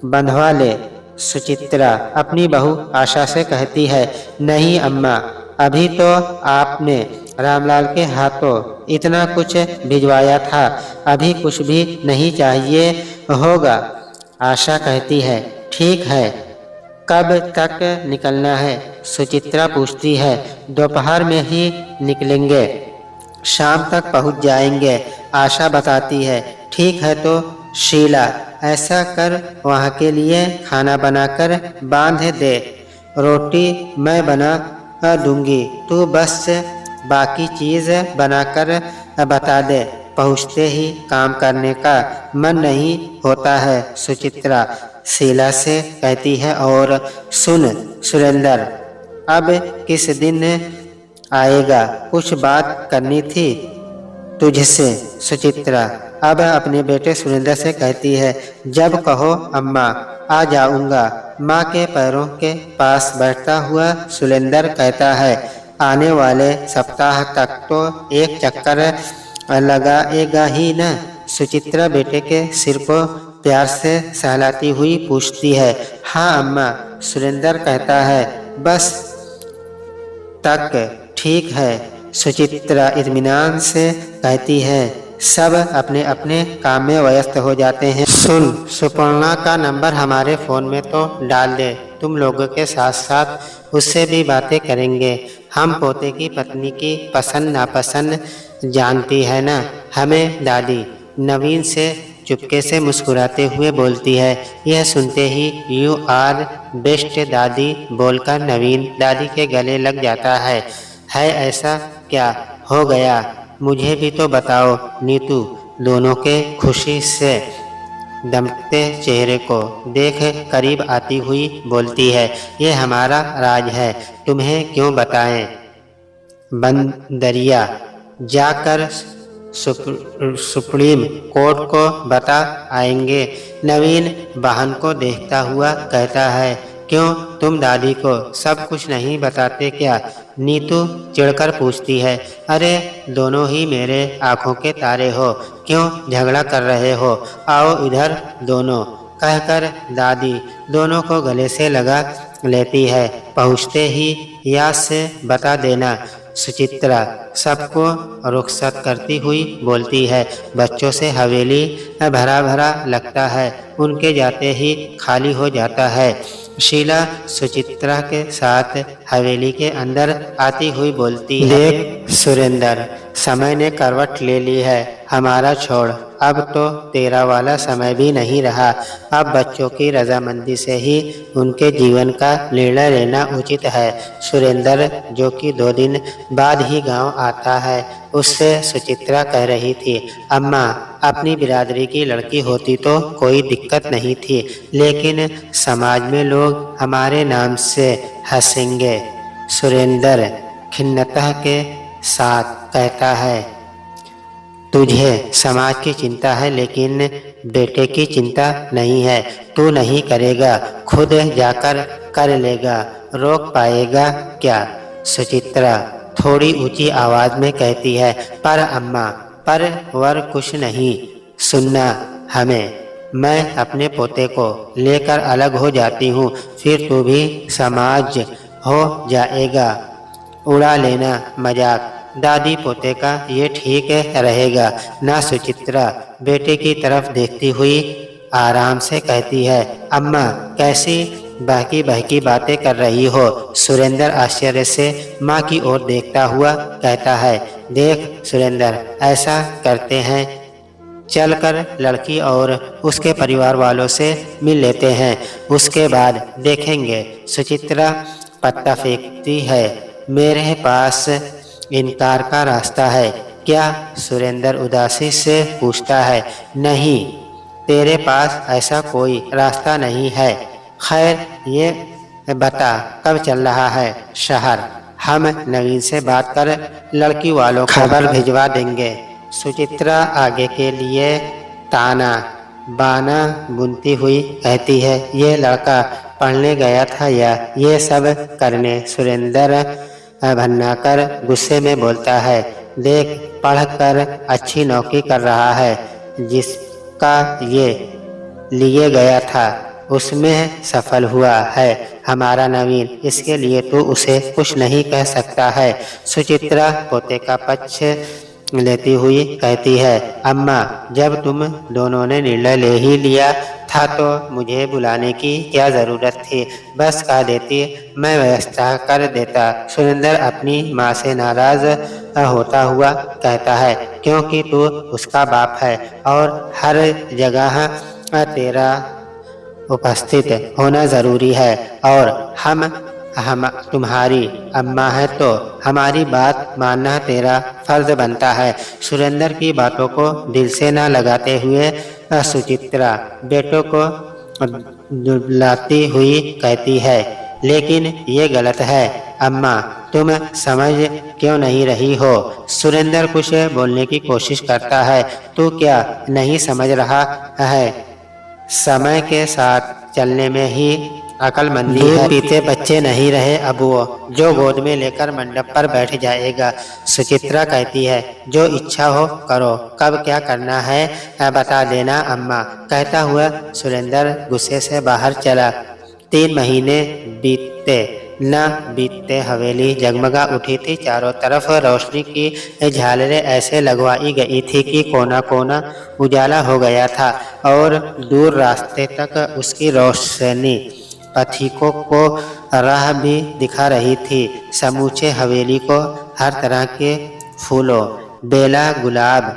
बंधवा ले। सुचित्रा अपनी बहू आशा से कहती है। नहीं अम्मा, अभी तो आपने रामलाल के हाथों इतना कुछ भिजवाया था, अभी कुछ भी नहीं चाहिए होगा। आशा कहती है। ठीक है, कब तक निकलना है? सुचित्रा पूछती है। दोपहर में ही निकलेंगे, शाम तक पहुंच जाएंगे, आशा बताती है। ठीक है तो शीला, ऐसा कर वहाँ के लिए खाना बनाकर बांध दे, रोटी मैं बना दूंगी, तू बस बाकी चीज़ बनाकर बता दे। पहुँचते ही काम करने का मन नहीं होता है, सुचित्रा शीला से कहती है। और सुन सुरेंद्र, अब किस दिन आएगा? कुछ बात करनी थी तुझसे। सुचित्रा अब अपने बेटे सुरेंद्र से कहती है। जब कहो अम्मा, आ जाऊंगा। माँ के पैरों के पास बैठता हुआ सुरेंद्र कहता है। आने वाले सप्ताह तक तो एक चक्कर लगाएगा ही न? सुचित्रा बेटे के सिर को प्यार से सहलाती हुई पूछती है। हाँ अम्मा, सुरेंद्र कहता है। बस तक ठीक है, सुचित्रा इत्मीनान से कहती है। सब अपने अपने काम में व्यस्त हो जाते हैं। सुन, सुपर्णा का नंबर हमारे फ़ोन में तो डाल दे, तुम लोगों के साथ साथ उससे भी बातें करेंगे। हम पोते की पत्नी की पसंद नापसंद जानती है ना? हमें दादी नवीन से चुपके से मुस्कुराते हुए बोलती है। यह सुनते ही यू आर बेस्ट दादी बोलकर नवीन दादी के गले लग जाता है। ऐसा क्या हो गया, मुझे भी तो बताओ। नीतू दोनों के खुशी से दमकते चेहरे को देख करीब आती हुई बोलती है। यह हमारा राज है, तुम्हें क्यों बताएं? बंदरिया जाकर सुप्रीम कोर्ट को बता आएंगे। नवीन बहन को देखता हुआ कहता है। क्यों, तुम दादी को सब कुछ नहीं बताते क्या? नीतू चिढ़कर पूछती है। अरे दोनों ही मेरे आँखों के तारे हो, क्यों झगड़ा कर रहे हो? आओ इधर दोनों, कहकर दादी दोनों को गले से लगा लेती है। पहुँचते ही याद से बता देना। सुचित्रा सबको रुखसत करती हुई बोलती है। बच्चों से हवेली भरा भरा लगता है, उनके जाते ही खाली हो जाता है। शीला सुचित्रा के साथ हवेली के अंदर आती हुई बोलती है। देख सुरेंद्र, समय ने करवट ले ली है, हमारा छोड़, अब तो तेरा वाला समय भी नहीं रहा। अब बच्चों की रजामंदी से ही उनके जीवन का निर्णय लेना उचित है। सुरेंद्र जो कि 2 दिन बाद ही गांव आता है, उससे सुचित्रा कह रही थी। अम्मा, अपनी बिरादरी की लड़की होती तो कोई दिक्कत नहीं थी, लेकिन समाज में लोग हमारे नाम से हंसेंगे। सुरेंद्र खिन्नता के साथ कहता है। तुझे समाज की चिंता है, लेकिन बेटे की चिंता नहीं है। तू नहीं करेगा, खुद जाकर कर लेगा, रोक पाएगा क्या? सुचित्रा थोड़ी ऊंची आवाज में कहती है। पर अम्मा, पर वर कुछ नहीं सुनना हमें, मैं अपने पोते को लेकर अलग हो जाती हूँ, फिर तू भी समाज हो जाएगा। उड़ा लेना मजाक, दादी पोते का ये ठीक रहेगा ना? सुचित्रा बेटे की तरफ देखती हुई आराम से कहती है। अम्मा, कैसी बहकी बहकी बातें कर रही हो? सुरेंद्र आश्चर्य से माँ की ओर देखता हुआ कहता है। देख सुरेंद्र, ऐसा करते हैं, चलकर लड़की और उसके परिवार वालों से मिल लेते हैं, उसके बाद देखेंगे। सुचित्रा पत्ता फेंकती है। मेरे पास इनकार का रास्ता है क्या? सुरेंद्र उदासी से पूछता है। नहीं, तेरे पास ऐसा कोई रास्ता नहीं है। खैर ये बता, कब चल रहा है शहर? हम नवीन से बात कर लड़की वालों को खबर भिजवा देंगे। सुचित्रा आगे के लिए ताना बाना बुनती हुई कहती है, ये लड़का पढ़ने गया था या ये सब करने? सुरेंद्र भन्नाकर गुस्से में बोलता है, देख पढ़कर अच्छी नौकरी कर रहा है, जिसका ये लिए गया था उसमें सफल हुआ है हमारा नवीन, इसके लिए तो उसे कुछ नहीं कह सकता है। सुचित्रा पोते का पक्ष लेती हुई कहती है, अम्मा जब तुम दोनों ने निर्णय ले ही लिया था तो मुझे बुलाने की क्या ज़रूरत थी? बस कह देती, मैं व्यवस्था कर देता। सुरेंद्र अपनी माँ से नाराज होता हुआ कहता है, क्योंकि तू उसका बाप है और हर जगह तेरा उपस्थित होना ज़रूरी है, और हम तुम्हारी अम्मा है तो हमारी बात मानना तेरा फर्ज बनता है। सुरेंद्र की बातों को दिल से न लगाते हुए सुचित्रा बेटों को दुलाती हुई कहती है, लेकिन ये गलत है अम्मा, तुम समझ क्यों नहीं रही हो? सुरेंद्र कुछ बोलने की कोशिश करता है, तू क्या नहीं समझ रहा है? समय के साथ चलने में ही अक्लमंदी है। दूध पीते बच्चे नहीं रहे अब वो, जो गोद में लेकर मंडप पर बैठ जाएगा। सुचित्रा कहती है, जो इच्छा हो करो, कब क्या करना है बता देना अम्मा। कहता हुआ सुरेंद्र गुस्से से बाहर चला। 3 महीने बीतते न बीतते हवेली जगमगा उठी थी। चारों तरफ रोशनी की झालरें ऐसे लगवाई गई थी कि कोना कोना उजाला हो गया था और दूर रास्ते तक उसकी रोशनी पथिकों को राह भी दिखा रही थी। समूचे हवेली को हर तरह के फूलों, बेला, गुलाब,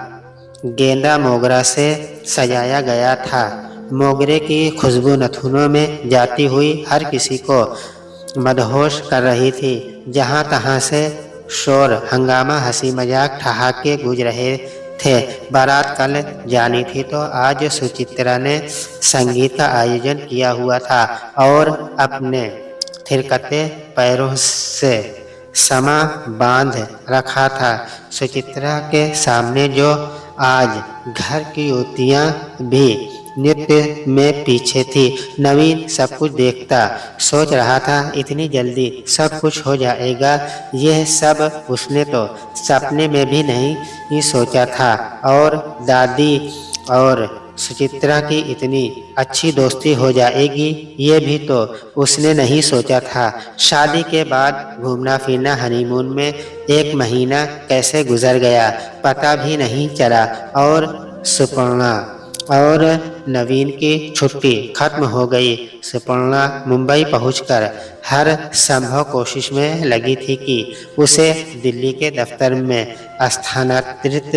गेंदा, मोगरा से सजाया गया था। मोगरे की खुशबू नथुनों में जाती हुई हर किसी को मदहोश कर रही थी। जहाँ तहाँ से शोर हंगामा, हंसी मजाक, ठहाके गूंज रहे थे। बारात कल जानी थी तो आज सुचित्रा ने संगीत का आयोजन किया हुआ था और अपने थिरकते पैरों से समा बांध रखा था। सुचित्रा के सामने जो आज घर की युवतियाँ भी नृत्य में पीछे थी। नवीन सब कुछ देखता, सोच रहा था इतनी जल्दी सब कुछ हो जाएगा, यह सब उसने तो सपने में भी नहीं सोचा था। और दादी और सुचित्रा की इतनी अच्छी दोस्ती हो जाएगी, ये भी तो उसने नहीं सोचा था। शादी के बाद घूमना फिरना, हनीमून में 1 महीना कैसे गुजर गया पता भी नहीं चला और सुपर्णा और नवीन की छुट्टी खत्म हो गई। सुपर्णा मुंबई पहुंचकर हर संभव कोशिश में लगी थी कि उसे दिल्ली के दफ्तर में स्थानांतरित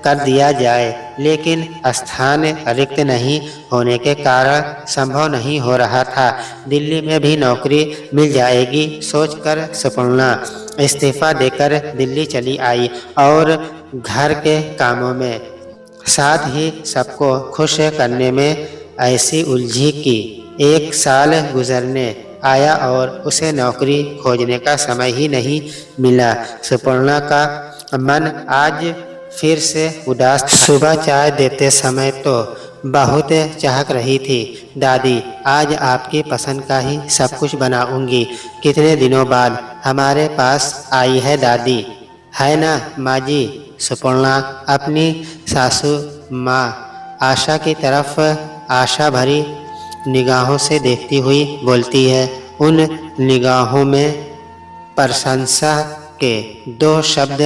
कर दिया जाए, लेकिन स्थान रिक्त नहीं होने के कारण संभव नहीं हो रहा था। दिल्ली में भी नौकरी मिल जाएगी सोचकर सुपर्णा इस्तीफा देकर दिल्ली चली आई और घर के कामों में, साथ ही सबको खुश करने में ऐसी उलझी कि 1 साल गुजरने आया और उसे नौकरी खोजने का समय ही नहीं मिला। सुपर्णा का मन आज फिर से उदास था। सुबह चाय देते समय तो बहुत चहक रही थी। दादी, आज आपकी पसंद का ही सब कुछ बनाऊंगी। कितने दिनों बाद हमारे पास आई है दादी, है ना माँ जी? सुपर्णा अपनी सासू माँ आशा की तरफ आशा भरी निगाहों से देखती हुई बोलती है। उन निगाहों में प्रशंसा के 2 शब्द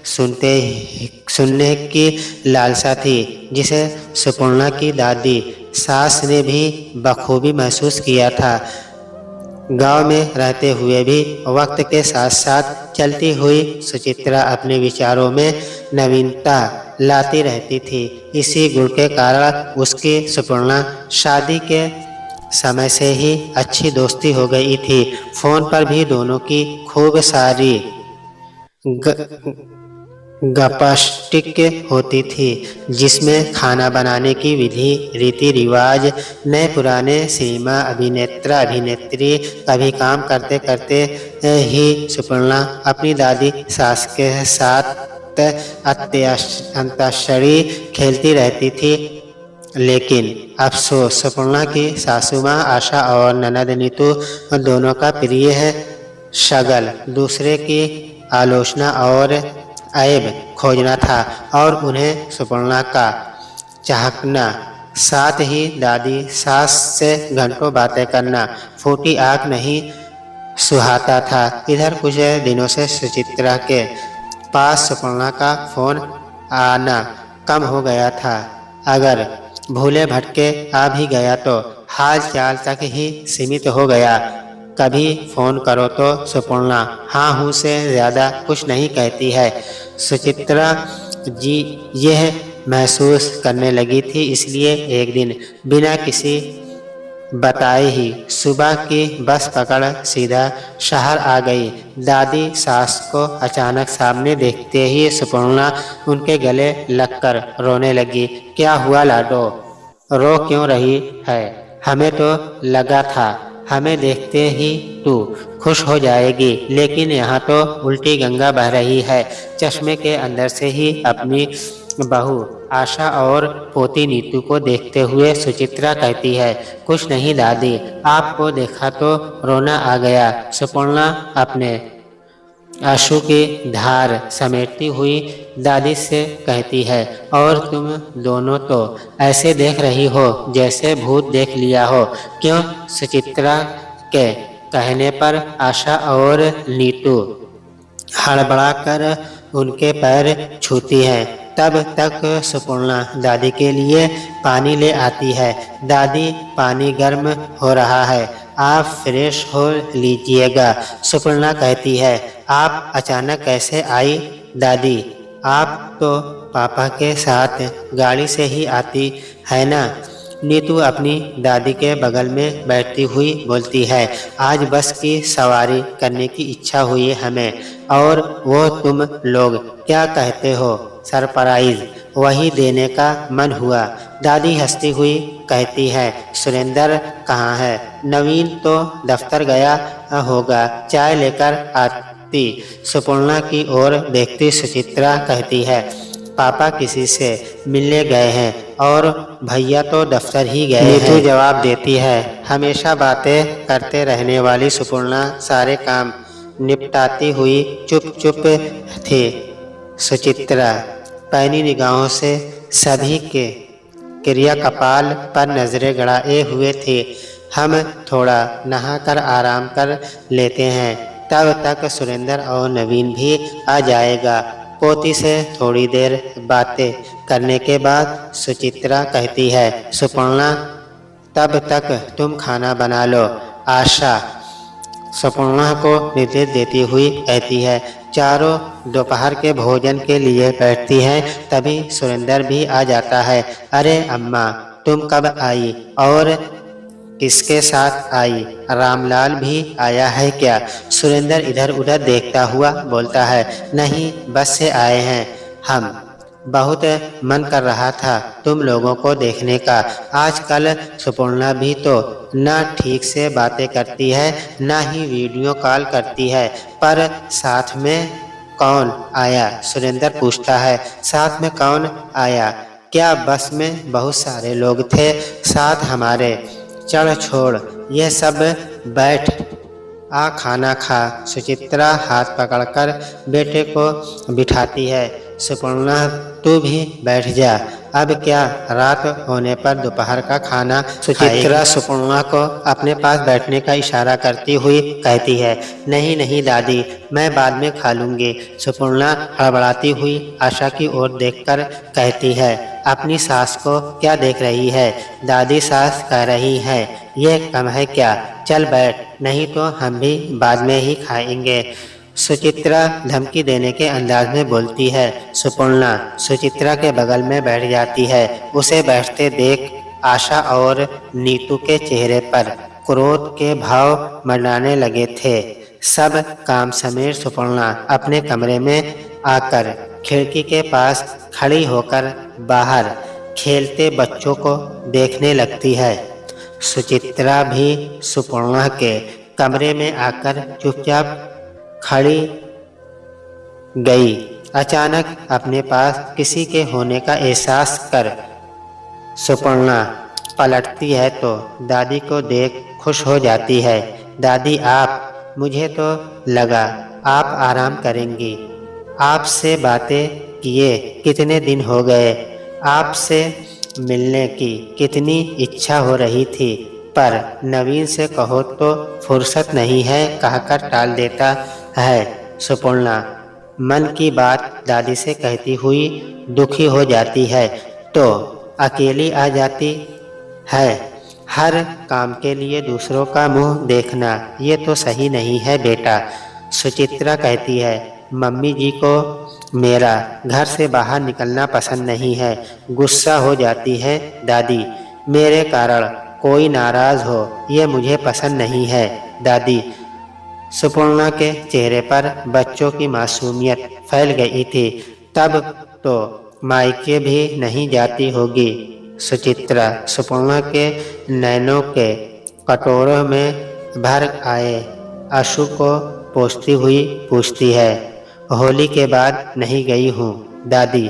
सुनने की लालसा थी, जिसे सुपर्णा की दादी सास ने भी बखूबी महसूस किया था। गांव में रहते हुए भी वक्त के साथ साथ चलती हुई सुचित्रा अपने विचारों में नवीनता लाती रहती थी। इसी गुण के कारण उसकी सुपर्णा शादी के समय से ही अच्छी दोस्ती हो गई थी। फोन पर भी दोनों की खूब सारी गपशप होती थी, जिसमें खाना बनाने की विधि, रीति रिवाज, नए पुराने सिनेमा अभिनेता अभिनेत्री। कभी काम करते करते ही सुपर्णा अपनी दादी सास के साथ अंताक्षरी खेलती रहती थी। लेकिन अफसोस, सुपर्णा की सासू माँ आशा और ननद नीतू दोनों का प्रिय है शगल दूसरे की आलोचना और ऐब खोजना था और उन्हें सुपर्णा का चाहना, साथ ही दादी सास से घंटों बातें करना फूटी आँख नहीं सुहाता था। इधर कुछ दिनों से सुचित्रा के पास सुपर्णा का फोन आना कम हो गया था। अगर भूले भटके आ भी गया तो हाल चाल तक ही सीमित हो गया। कभी फोन करो तो सुपर्णा हाँ हूँ से ज़्यादा कुछ नहीं कहती है। सुचित्रा जी यह महसूस करने लगी थी, इसलिए एक दिन बिना किसी बताए ही सुबह की बस पकड़ सीधा शहर आ गई। दादी सास को अचानक सामने देखते ही सुपर्णा उनके गले लगकर रोने लगी। क्या हुआ लाडो, रो क्यों रही है? हमें तो लगा था हमें देखते ही तू खुश हो जाएगी, लेकिन यहाँ तो उल्टी गंगा बह रही है। चश्मे के अंदर से ही अपनी बहू आशा और पोती नीतू को देखते हुए सुचित्रा कहती है, कुछ नहीं दादी, आपको देखा तो रोना आ गया। सुपर्णा अपने आंसू की धार समेटती हुई दादी से कहती है, और तुम दोनों तो ऐसे देख रही हो जैसे भूत देख लिया हो। क्यों? सुचित्रा के कहने पर आशा और नीतू हड़बड़ाकर उनके पैर छूती है। तब तक सुपर्णा दादी के लिए पानी ले आती है। दादी, पानी गर्म हो रहा है, आप फ्रेश हो लीजिएगा। सुपर्णा कहती है, आप अचानक कैसे आई दादी? आप तो पापा के साथ गाड़ी से ही आती है ना? नीतू अपनी दादी के बगल में बैठती हुई बोलती है, आज बस की सवारी करने की इच्छा हुई हमें, और वो तुम लोग क्या कहते हो, सरप्राइज वही देने का मन हुआ। दादी हंसती हुई कहती है, सुरेंद्र कहाँ है? नवीन तो दफ्तर गया होगा, चाय लेकर आती। सुपर्णा की ओर देखती सुचित्रा कहती है, पापा किसी से मिलने गए हैं और भैया तो दफ्तर ही गए हैं। नीतू जवाब देती है, हमेशा बातें करते रहने वाली सुपर्णा सारे काम निपटाती हुई चुप चुप थी। सुचित्रा पैनी निगाहों से सभी के क्रिया कपाल पर नजरें गड़ाए हुए थे। हम थोड़ा नहाकर आराम कर लेते हैं, तब तक सुरेंद्र और नवीन भी आ जाएगा। पोती से थोड़ी देर बातें करने के बाद सुचित्रा कहती है, सुपर्णा तब तक तुम खाना बना लो। आशा सुपर्णा को निर्देश देती हुई कहती है। चारों दोपहर के भोजन के लिए बैठती हैं, तभी सुरेंद्र भी आ जाता है। अरे अम्मा, तुम कब आई और किसके साथ आई? रामलाल भी आया है क्या? सुरेंद्र इधर उधर देखता हुआ बोलता है, नहीं, बस से आए हैं हम। बहुत मन कर रहा था तुम लोगों को देखने का। आजकल सुपर्णा भी तो ना ठीक से बातें करती है, ना ही वीडियो कॉल करती है। पर साथ में कौन आया? सुरेंद्र पूछता है। साथ में कौन आया? क्या बस में बहुत सारे लोग थे साथ हमारे? चढ़ छोड़ ये सब, बैठ आ खाना खा। सुचित्रा हाथ पकड़कर बेटे को बिठाती है। सुपर्णा तू भी बैठ जा, अब क्या रात होने पर दोपहर का खाना? सुचित्रा सुपर्णा को अपने पास बैठने का इशारा करती हुई कहती है, नहीं नहीं दादी, मैं बाद में खा लूँगी। सुपर्णा हड़बड़ाती हुई आशा की ओर देखकर कहती है, अपनी सास को क्या देख रही है? दादी सास कह रही है, ये कम है क्या? चल बैठ, नहीं तो हम भी बाद में ही खाएंगे। सुचित्रा धमकी देने के अंदाज में बोलती है। सुपर्णा सुचित्रा के बगल में बैठ जाती है। उसे बैठते देख आशा और नीतू के चेहरे पर क्रोध के भाव मंडराने लगे थे। सब काम समेट सुपर्णा अपने कमरे में आकर खिड़की के पास खड़ी होकर बाहर खेलते बच्चों को देखने लगती है। सुचित्रा भी सुपर्णा के कमरे में आकर चुपचाप खड़ी गई अचानक अपने पास किसी के होने का एहसास कर सुपर्णा पलटती है तो दादी को देख खुश हो जाती है। दादी आप, मुझे तो लगा आप आराम करेंगी। आपसे बातें किए कितने दिन हो गए, आपसे मिलने की कितनी इच्छा हो रही थी, पर नवीन से कहो तो फुर्सत नहीं है कहकर टाल देता है सुपर्णा। मन की बात दादी से कहती हुई दुखी हो जाती है तो अकेली आ जाती है। हर काम के लिए दूसरों का मुंह देखना ये तो सही नहीं है बेटा। सुचित्रा कहती है, मम्मी जी को मेरा घर से बाहर निकलना पसंद नहीं है। गुस्सा हो जाती है दादी, मेरे कारण कोई नाराज हो ये मुझे पसंद नहीं है दादी। सुपर्णा के चेहरे पर बच्चों की मासूमियत फैल गई थी। तब तो मायके भी नहीं जाती होगी सुचित्रा। सुपर्णा के नैनों के कटोरों में भर आए आंसू को पोंछती हुई पूछती है, होली के बाद नहीं गई हूँ दादी।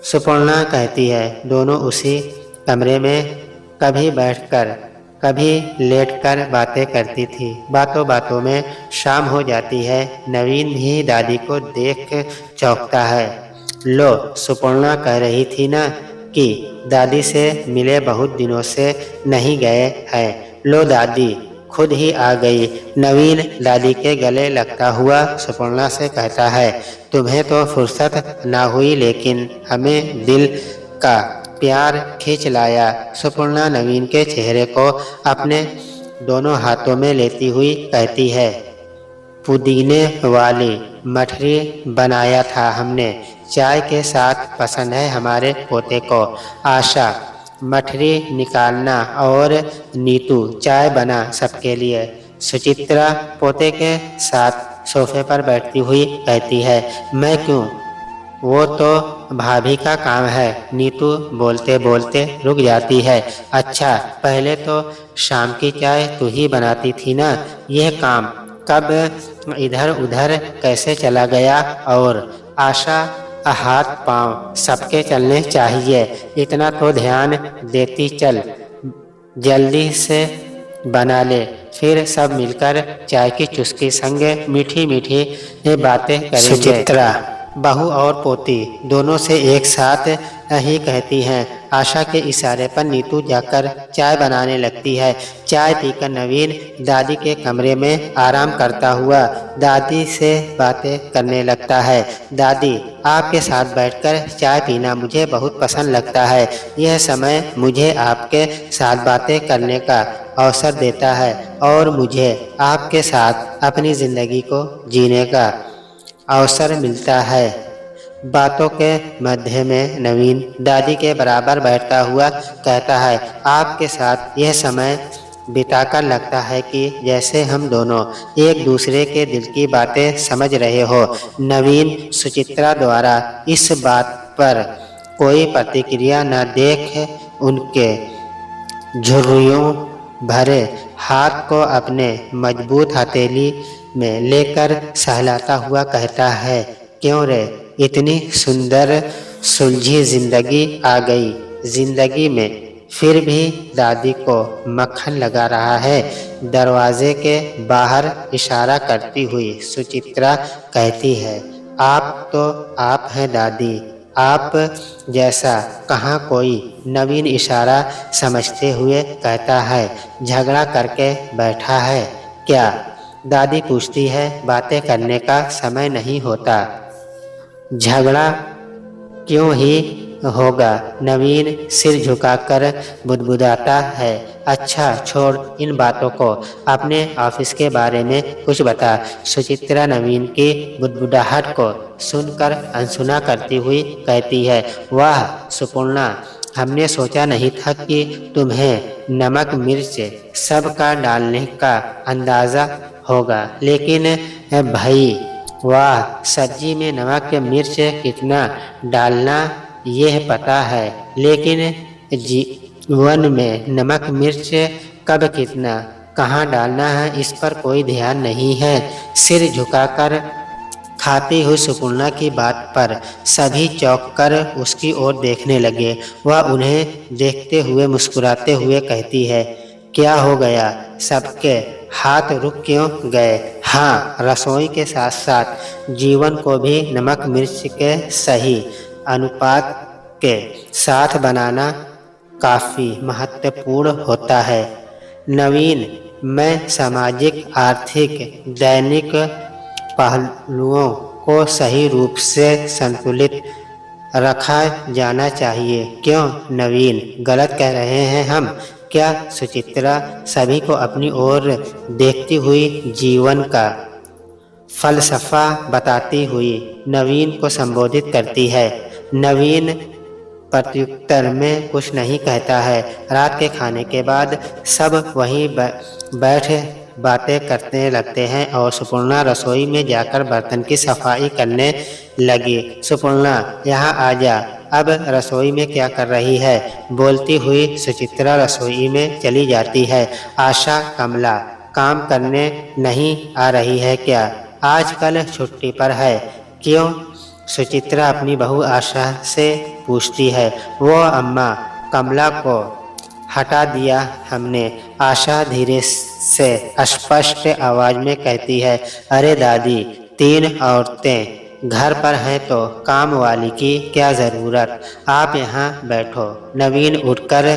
सुपर्णा कहती है, दोनों उसी कमरे में कभी बैठकर कभी लेटकर बातें करती थी। बातों बातों में शाम हो जाती है। नवीन भी दादी को देख चौंकता है। लो, सुपर्णा कह रही थी ना कि दादी से मिले बहुत दिनों से नहीं गए हैं। लो दादी खुद ही आ गई। नवीन दादी के गले लगता हुआ सुपर्णा से कहता है, तुम्हें तो फुर्सत ना हुई लेकिन हमें दिल का प्यार खींच लाया। सुपर्णा नवीन के चेहरे को अपने दोनों हाथों में लेती हुई कहती है, पुदीने वाली मठरी बनाया था हमने, चाय के साथ पसंद है हमारे पोते को। आशा मठरी निकालना और नीतू चाय बना सबके लिए। सुचित्रा पोते के साथ सोफे पर बैठती हुई कहती है, मैं क्यों, वो तो भाभी का काम है। नीतू बोलते बोलते रुक जाती है। अच्छा, पहले तो शाम की चाय तू ही बनाती थी ना, यह काम कब इधर उधर कैसे चला गया। और आशा हाथ पांव सबके चलने चाहिए, इतना तो ध्यान देती चल। जल्दी से बना ले, फिर सब मिलकर चाय की चुस्की संग मीठी मीठी बातें करेंगे। सुचित्रा बहू और पोती दोनों से एक साथ ही कहती हैं। आशा के इशारे पर नीतू जाकर चाय बनाने लगती है। चाय पीकर नवीन दादी के कमरे में आराम करता हुआ दादी से बातें करने लगता है। दादी, आपके साथ बैठकर चाय पीना मुझे बहुत पसंद लगता है। यह समय मुझे आपके साथ बातें करने का अवसर देता है और मुझे आपके साथ अपनी ज़िंदगी को जीने का अवसर मिलता है। बातों के मध्य में नवीन दादी के बराबर बैठता हुआ कहता है, आपके साथ यह समय बिताकर लगता है कि जैसे हम दोनों एक दूसरे के दिल की बातें समझ रहे हो। नवीन सुचित्रा द्वारा इस बात पर कोई प्रतिक्रिया न देख उनके झुर्रियों भरे हाथ को अपने मजबूत हथेली में लेकर सहलाता हुआ कहता है, क्यों रे, इतनी सुंदर सुलझी जिंदगी आ गई जिंदगी में, फिर भी दादी को मक्खन लगा रहा है। दरवाजे के बाहर इशारा करती हुई सुचित्रा कहती है, आप तो आप हैं दादी, आप जैसा कहाँ कोई। नवीन इशारा समझते हुए कहता है, झगड़ा करके बैठा है क्या। दादी पूछती है, बातें करने का समय नहीं होता। झगड़ा क्यों ही होगा, नवीन सिर झुकाकर बुदबुदाता है। अच्छा छोड़ इन बातों को, अपने ऑफिस के बारे में कुछ बता। सुचित्रा नवीन की बुदबुदाहट को सुनकर अनसुना करती हुई कहती है, वाह सुपर्णा, हमने सोचा नहीं था कि तुम्हें नमक मिर्च सबका डालने का अंदाज़ा होगा, लेकिन भाई वाह, सब्जी में नमक मिर्च कितना डालना यह पता है, लेकिन जीवन में नमक मिर्च कब कितना कहाँ डालना है इस पर कोई ध्यान नहीं है। सिर झुकाकर खाती हुई सुपर्णा की बात पर सभी चौंक कर उसकी ओर देखने लगे। वह उन्हें देखते हुए मुस्कुराते हुए कहती है, क्या हो गया? सबके हाथ रुक क्यों गए? हाँ, रसोई के साथ साथ जीवन को भी नमक मिर्च के सही अनुपात के साथ बनाना काफ़ी महत्वपूर्ण होता है। नवीन, मैं सामाजिक आर्थिक दैनिक पहलुओं को सही रूप से संतुलित रखा जाना चाहिए। क्यों नवीन, गलत कह रहे हैं हम क्या? सुचित्रा सभी को अपनी ओर देखती हुई जीवन का फलसफा बताती हुई नवीन को संबोधित करती है। नवीन प्रत्युत्तर में कुछ नहीं कहता है। रात के खाने के बाद सब वहीं बैठ बातें करने लगते हैं और सुपर्णा रसोई में जाकर बर्तन की सफाई करने लगी। सुपर्णा, यहाँ आ जा, अब रसोई में क्या कर रही है? बोलती हुई सुचित्रा रसोई में चली जाती है। आशा, कमला काम करने नहीं आ रही है क्या? आजकल छुट्टी पर है। क्यों? सुचित्रा अपनी बहू आशा से पूछती है। वो अम्मा, कमला को हटा दिया हमने, आशा धीरे से स्पष्ट आवाज में कहती है। अरे दादी, 3 औरतें घर पर हैं तो काम वाली की क्या ज़रूरत? आप यहाँ बैठो। नवीन उठकर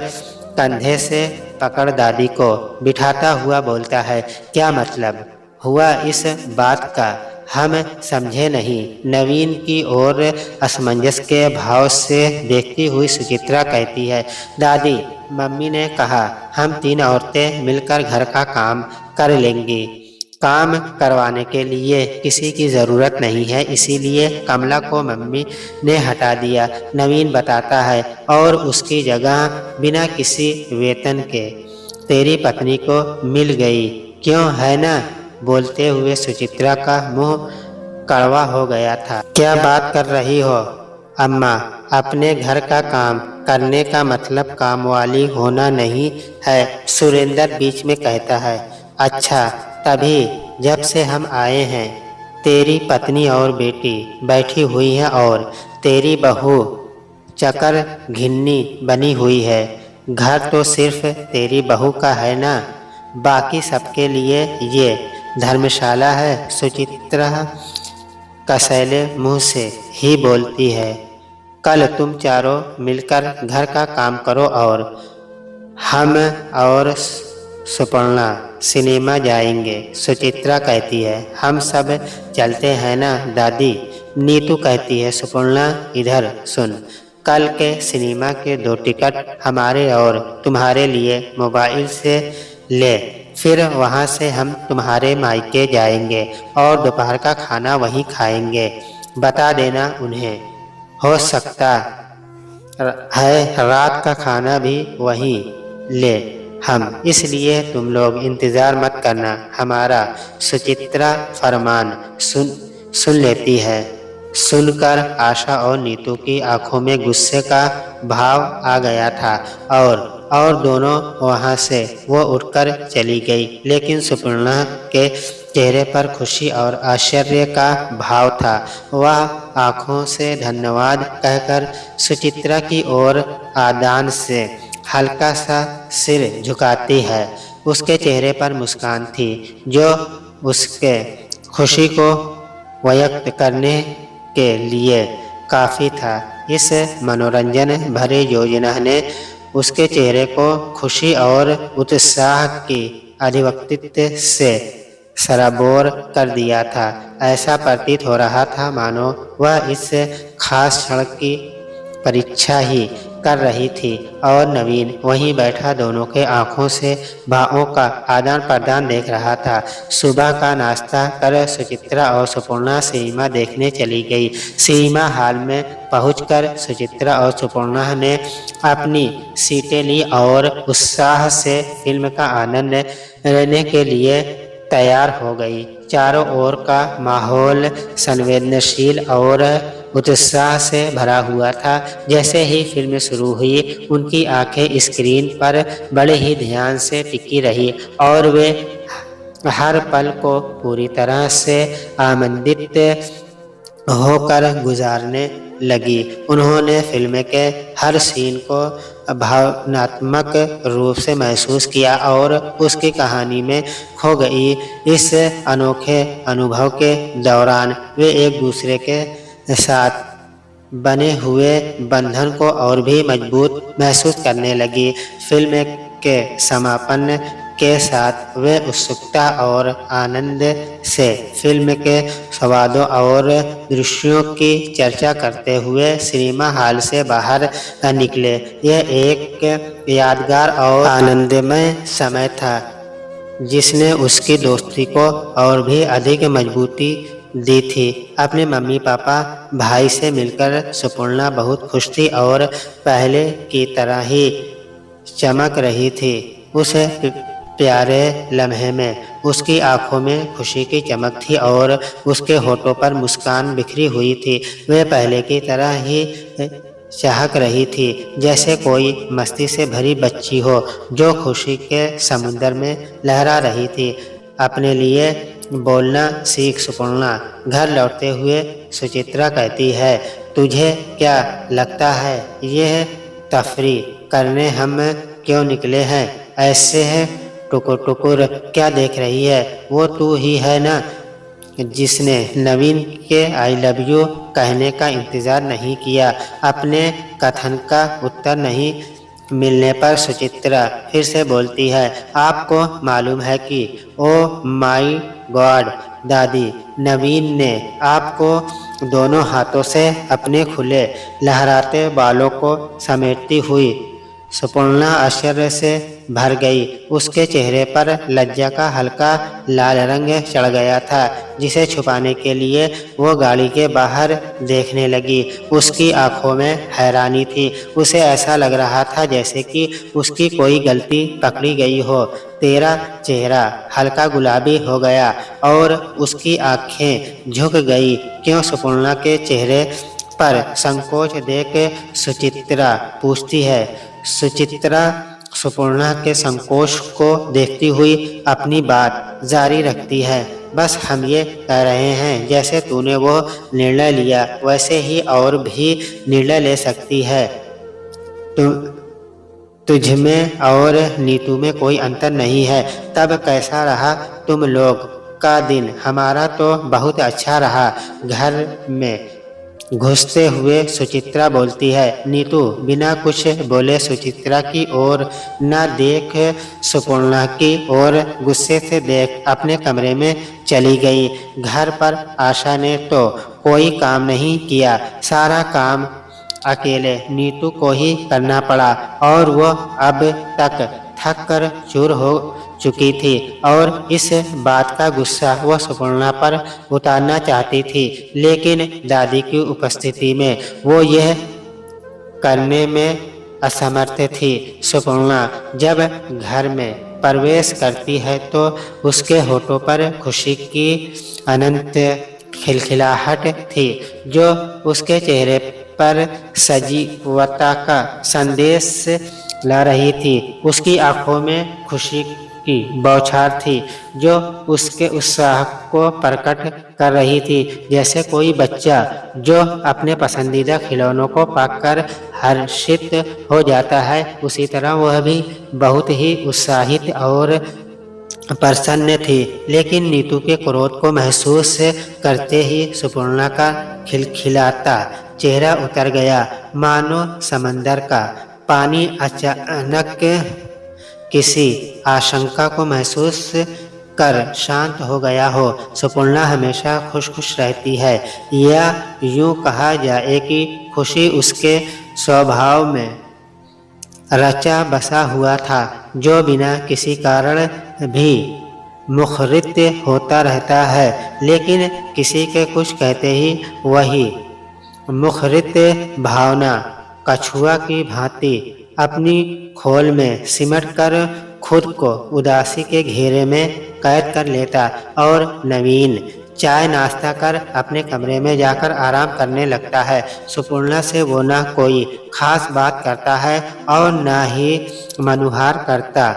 कंधे से पकड़ दादी को बिठाता हुआ बोलता है। क्या मतलब हुआ इस बात का? हम समझे नहीं। नवीन की ओर असमंजस के भाव से देखती हुई सुचित्रा कहती है। दादी, मम्मी ने कहा हम 3 औरतें मिलकर घर का काम कर लेंगी। काम करवाने के लिए किसी की ज़रूरत नहीं है, इसीलिए कमला को मम्मी ने हटा दिया। नवीन बताता है, और उसकी जगह बिना किसी वेतन के तेरी पत्नी को मिल गई। क्यों, है ना? बोलते हुए सुचित्रा का मुंह कड़वा हो गया था। क्या बात कर रही हो अम्मा? अपने घर का काम करने का मतलब कामवाली होना नहीं है, सुरेंद्र बीच में कहता है। अच्छा, तभी जब से हम आए हैं तेरी पत्नी और बेटी बैठी हुई हैं और तेरी बहू चकर घिन्नी बनी हुई है। घर तो सिर्फ तेरी बहू का है ना, बाकी सबके लिए ये धर्मशाला है। सुचित्रा कसैले मुंह से ही बोलती है। कल तुम चारों मिलकर घर का काम करो और हम और सुपर्णा सिनेमा जाएंगे। सुचित्रा कहती है। हम सब चलते हैं ना दादी? नीतू कहती है। सुपर्णा, इधर सुन, कल के सिनेमा के 2 टिकट हमारे और तुम्हारे लिए मोबाइल से ले, फिर वहाँ से हम तुम्हारे मायके जाएंगे और दोपहर का खाना वहीं खाएंगे। बता देना उन्हें, हो सकता है रात का खाना भी वहीं ले हम, इसलिए तुम लोग इंतज़ार मत करना हमारा। सुचित्रा फरमान सुन लेती है। सुनकर आशा और नीतू की आंखों में गुस्से का भाव आ गया था और दोनों वहां से वो उठकर चली गई। लेकिन सुपर्णा के चेहरे पर खुशी और आश्चर्य का भाव था। वह आंखों से धन्यवाद कहकर सुचित्रा की ओर आदान से हल्का सा सिर झुकाती है। उसके चेहरे पर मुस्कान थी जो उसके खुशी को व्यक्त करने के लिए काफ़ी था। इस मनोरंजन भरे योजना ने उसके चेहरे को खुशी और उत्साह की अभिव्यक्ति से सराबोर कर दिया था। ऐसा प्रतीत हो रहा था मानो वह इस खास क्षण की परीक्षा ही कर रही थी और नवीन वहीं बैठा दोनों के आंखों से भावों का आदान प्रदान देख रहा था। सुबह का नाश्ता कर सुचित्रा और सुपर्णा सिनेमा देखने चली गई। सिनेमा हॉल में पहुंचकर सुचित्रा और सुपर्णा ने अपनी सीटें ली और उत्साह से फिल्म का आनंद लेने के लिए तैयार हो गई। चारों ओर का माहौल संवेदनशील और उत्साह से भरा हुआ था। जैसे ही फिल्म शुरू हुई उनकी आंखें स्क्रीन पर बड़े ही ध्यान से टिकी रही और वे हर पल को पूरी तरह से आनंदित होकर गुजारने लगी। उन्होंने फिल्म के हर सीन को भावनात्मक रूप से महसूस किया और उसकी कहानी में खो गई। इस अनोखे अनुभव के दौरान वे एक दूसरे के साथ बने हुए बंधन को और भी मजबूत महसूस करने लगी। फिल्म के समापन के साथ वे उत्सुकता और आनंद से फिल्म के संवादों और दृश्यों की चर्चा करते हुए सिनेमा हॉल से बाहर निकले। यह एक यादगार और आनंदमय समय था जिसने उसकी दोस्ती को और भी अधिक मजबूती दी थी। अपने मम्मी पापा भाई से मिलकर सुपर्णा बहुत खुश थी और पहले की तरह ही चमक रही थी। उस प्यारे लम्हे में उसकी आंखों में खुशी की चमक थी और उसके होठों पर मुस्कान बिखरी हुई थी। वह पहले की तरह ही चहक रही थी, जैसे कोई मस्ती से भरी बच्ची हो जो खुशी के समुद्र में लहरा रही थी। अपने लिए बोलना सीख सुपर्णा। घर लौटते हुए सुचित्रा कहती है, तुझे क्या लगता है यह तफरी करने हम क्यों निकले हैं? ऐसे है टुकुर टुकुर क्या देख रही है? वो तू ही है ना जिसने नवीन के आई लव यू कहने का इंतज़ार नहीं किया। अपने कथन का उत्तर नहीं मिलने पर सुचित्रा फिर से बोलती है, आपको मालूम है कि ओ माय गॉड दादी, नवीन ने आपको दोनों हाथों से अपने खुले लहराते बालों को समेटती हुई। सुपर्णा आश्चर्य से भर गई। उसके चेहरे पर लज्जा का हल्का लाल रंग चढ़ गया था, जिसे छुपाने के लिए वो गाड़ी के बाहर देखने लगी। उसकी आंखों में हैरानी थी। उसे ऐसा लग रहा था जैसे कि उसकी कोई गलती पकड़ी गई हो। तेरा चेहरा हल्का गुलाबी हो गया और उसकी आंखें झुक गई। क्यों? सुपर्णा के चेहरे पर संकोच देख सुचित्रा पूछती है। सुचित्रा सुपर्णा के संकोच को देखती हुई अपनी बात जारी रखती है, बस हम ये कह रहे हैं जैसे तूने वो निर्णय लिया वैसे ही और भी निर्णय ले सकती है। तुझमें और नीतू में कोई अंतर नहीं है। तब कैसा रहा तुम लोग का दिन? हमारा तो बहुत अच्छा रहा। घर में घुसते हुए सुचित्रा बोलती है। नीतू बिना कुछ बोले सुचित्रा की ओर न देख सुपर्णा की ओर गुस्से से देख अपने कमरे में चली गई। घर पर आशा ने तो कोई काम नहीं किया। सारा काम अकेले नीतू को ही करना पड़ा और वो अब तक थक कर चूर हो चुकी थी और इस बात का गुस्सा वह सुपर्णा पर उतारना चाहती थी, लेकिन दादी की उपस्थिति में वो यह करने में असमर्थ थी। सुपर्णा जब घर में प्रवेश करती है तो उसके होठों पर खुशी की अनंत खिलखिलाहट थी, जो उसके चेहरे पर सजीवता का संदेश ला रही थी। उसकी आंखों में खुशी की बौछार थी, जो उसके उत्साह को प्रकट कर रही थी। जैसे कोई बच्चा जो अपने पसंदीदा खिलौनों को पाकर हर्षित हो जाता है, उसी तरह वह भी बहुत ही उत्साहित और प्रसन्न थी। लेकिन नीतू के क्रोध को महसूस करते ही सुपर्णा का खिलखिलाता चेहरा उतर गया, मानो समंदर का पानी अचानक किसी आशंका को महसूस कर शांत हो गया हो। सुपर्णा हमेशा खुश रहती है, या यूं कहा जाए कि खुशी उसके स्वभाव में रचा बसा हुआ था, जो बिना किसी कारण भी मुखरित होता रहता है, लेकिन किसी के कुछ कहते ही वही मुखरित भावना कछुआ की भांति अपनी खोल में सिमट कर खुद को उदासी के घेरे में कैद कर लेता और नवीन चाय नाश्ता कर अपने कमरे में जाकर आराम करने लगता है। सुपर्णा से वो ना कोई खास बात करता है और ना ही मनुहार करता।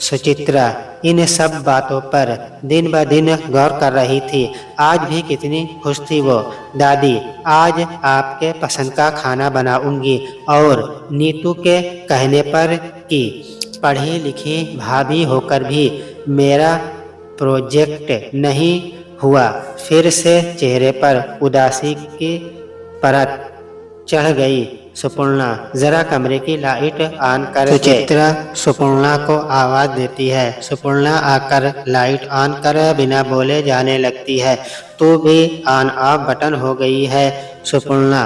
सुचित्रा इन सब बातों पर दिन ब दिन गौर कर रही थी। आज भी कितनी खुश थी वो। दादी, आज आपके पसंद का खाना बनाऊंगी। और नीतू के कहने पर कि पढ़ी लिखी भाभी होकर भी मेरा प्रोजेक्ट नहीं हुआ, फिर से चेहरे पर उदासी की परत चढ़ गई। सुपर्णा, जरा कमरे की लाइट ऑन कर। सुचित्रा सुपर्णा को आवाज देती है। सुपर्णा आकर लाइट ऑन कर बिना बोले जाने लगती है। तू भी ऑन ऑफ बटन हो गई है सुपर्णा।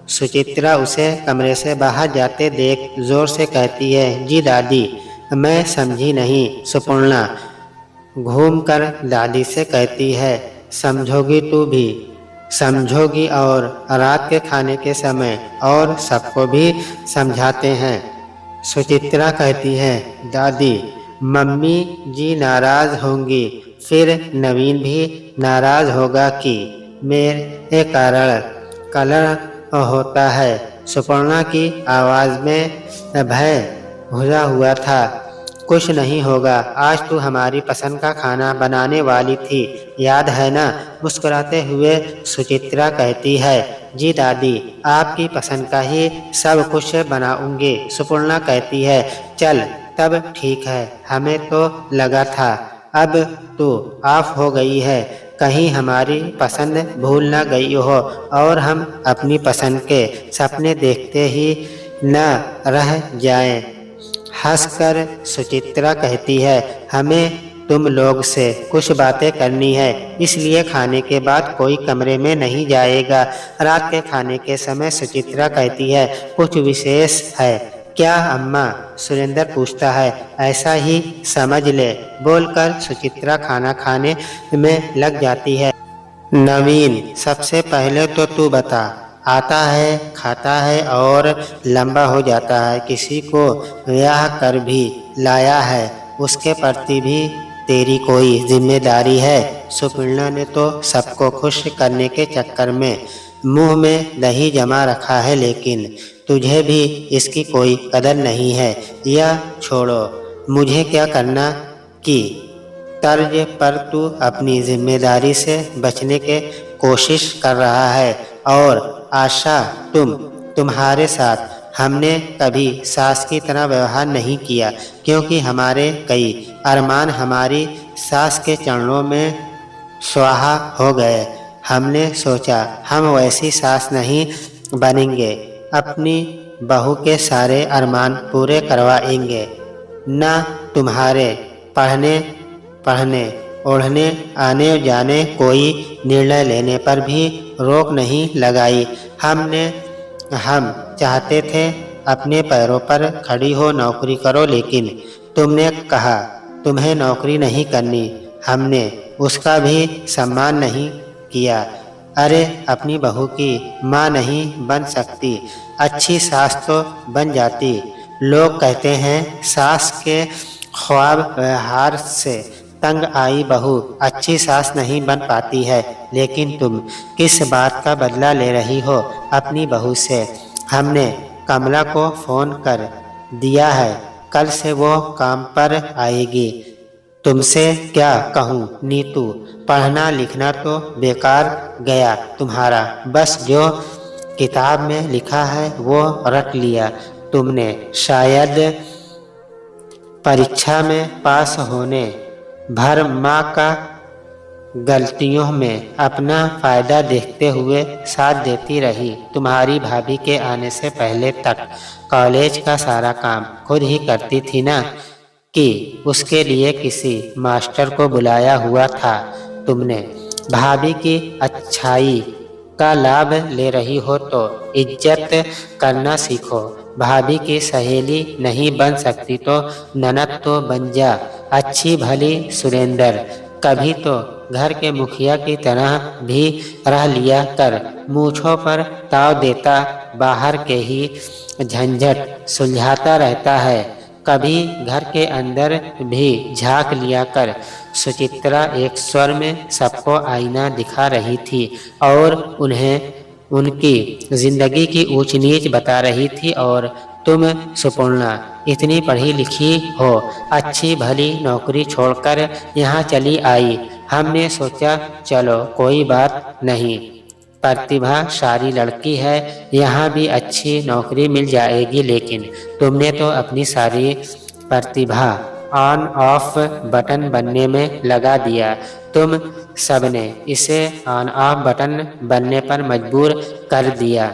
सुचित्रा उसे कमरे से बाहर जाते देख जोर से कहती है, जी दादी, मैं समझी नहीं। सुपर्णा घूमकर दादी से कहती है, समझोगी तू भी? समझोगी, और रात के खाने के समय और सबको भी समझाते हैं। सुचित्रा कहती है, दादी, मम्मी जी नाराज होंगी, फिर नवीन भी नाराज होगा कि मेरे कारण कलह होता है। सुपर्णा की आवाज में भय घुसा हुआ था। कुछ नहीं होगा, आज तू हमारी पसंद का खाना बनाने वाली थी, याद है ना? मुस्कुराते हुए सुचित्रा कहती है, जी दादी, आपकी पसंद का ही सब कुछ बनाऊंगी। सुपर्णा कहती है, चल तब ठीक है, हमें तो लगा था अब तू ऑफ हो गई है, कहीं हमारी पसंद भूल ना गई हो और हम अपनी पसंद के सपने देखते ही न रह जाएं। हंसकर सुचित्रा कहती है, हमें तुम लोग से कुछ बातें करनी है, इसलिए खाने के बाद कोई कमरे में नहीं जाएगा। रात के खाने के समय सुचित्रा कहती है, कुछ विशेष है क्या अम्मा? सुरेंद्र पूछता है। ऐसा ही समझ ले, बोलकर सुचित्रा खाना खाने में लग जाती है। नवीन, सबसे पहले तो तू बता, आता है, खाता है और लंबा हो जाता है, किसी को ब्याह कर भी लाया है, उसके प्रति भी तेरी कोई जिम्मेदारी है? सुपर्णा ने तो सबको खुश करने के चक्कर में मुंह में दही जमा रखा है, लेकिन तुझे भी इसकी कोई कदर नहीं है। यह छोड़ो, मुझे क्या करना की तर्ज पर तू अपनी जिम्मेदारी से बचने के कोशिश कर रहा है। और आशा, तुम्हारे साथ हमने कभी सास की तरह व्यवहार नहीं किया, क्योंकि हमारे कई अरमान हमारी सास के चरणों में स्वाहा हो गए। हमने सोचा हम वैसी सास नहीं बनेंगे, अपनी बहू के सारे अरमान पूरे करवाएंगे। न तुम्हारे पढ़ने ओढ़ने आने जाने कोई निर्णय लेने पर भी रोक नहीं लगाई। हम चाहते थे अपने पैरों पर खड़ी हो नौकरी करो, लेकिन तुमने कहा तुम्हें नौकरी नहीं करनी, हमने उसका भी सम्मान नहीं किया। अरे, अपनी बहू की माँ नहीं बन सकती, अच्छी सास तो बन जाती। लोग कहते हैं सास के ख्वाब व्यवहार से तंग आई बहू अच्छी सास नहीं बन पाती है, लेकिन तुम किस बात का बदला ले रही हो अपनी बहू से? हमने कमला को फोन कर दिया है, कल से वो काम पर आएगी। तुमसे क्या कहूँ नीतू, पढ़ना लिखना तो बेकार गया तुम्हारा, बस जो किताब में लिखा है वो रट लिया तुमने। शायद परीक्षा में पास होने भर माँ का गलतियों में अपना फायदा देखते हुए साथ देती रही। तुम्हारी भाभी के आने से पहले तक कॉलेज का सारा काम खुद ही करती थी ना, कि उसके लिए किसी मास्टर को बुलाया हुआ था तुमने। भाभी की अच्छाई का लाभ ले रही हो तो इज्जत करना सीखो। भाभी की सहेली नहीं बन सकती तो ननद तो बन जा। अच्छी भली सुरेंद्र, कभी तो घर के मुखिया की तरह भी रह लिया कर। मूंछों पर ताव देता, बाहर के ही झंझट सुलझाता रहता है, कभी घर के अंदर भी झांक लिया कर। सुचित्रा एक स्वर में सबको आईना दिखा रही थी और उन्हें उनकी जिंदगी की ऊंच नीच बता रही थी और तुम सुपर्णा इतनी पढ़ी लिखी हो, अच्छी भली नौकरी छोड़कर यहाँ चली आई। हमने सोचा चलो कोई बात नहीं, प्रतिभाशाली लड़की है, यहाँ भी अच्छी नौकरी मिल जाएगी, लेकिन तुमने तो अपनी सारी प्रतिभा ऑन ऑफ बटन बनने में लगा दिया। तुम सबने इसे ऑन ऑफ बटन बनने पर मजबूर कर दिया।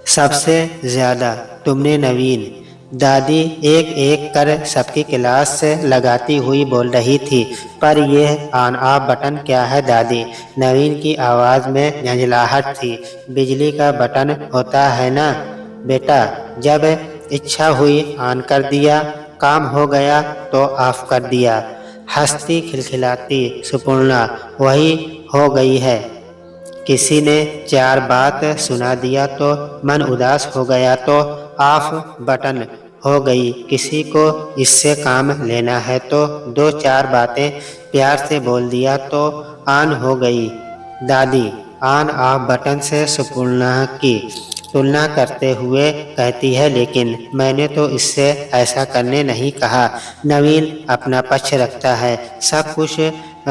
सबसे ज्यादा तुमने नवीन। दादी एक एक कर सबकी क्लास लगाती हुई बोल रही थी। पर यह ऑन ऑफ बटन क्या है दादी? नवीन की आवाज़ में झंझलाहट थी। बिजली का बटन होता है ना बेटा, जब इच्छा हुई ऑन कर दिया, काम हो गया तो ऑफ कर दिया। हंसती खिलखिलाती सुपर्णा वही हो गई है। किसी ने चार बात सुना दिया तो मन उदास हो गया तो ऑफ बटन हो गई। किसी को इससे काम लेना है तो दो चार बातें प्यार से बोल दिया तो ऑन हो गई। दादी ऑन ऑफ बटन से सुपर्णा की तुलना करते हुए कहती है, लेकिन मैंने तो इससे ऐसा करने नहीं कहा। नवीन अपना पक्ष रखता है, सब कुछ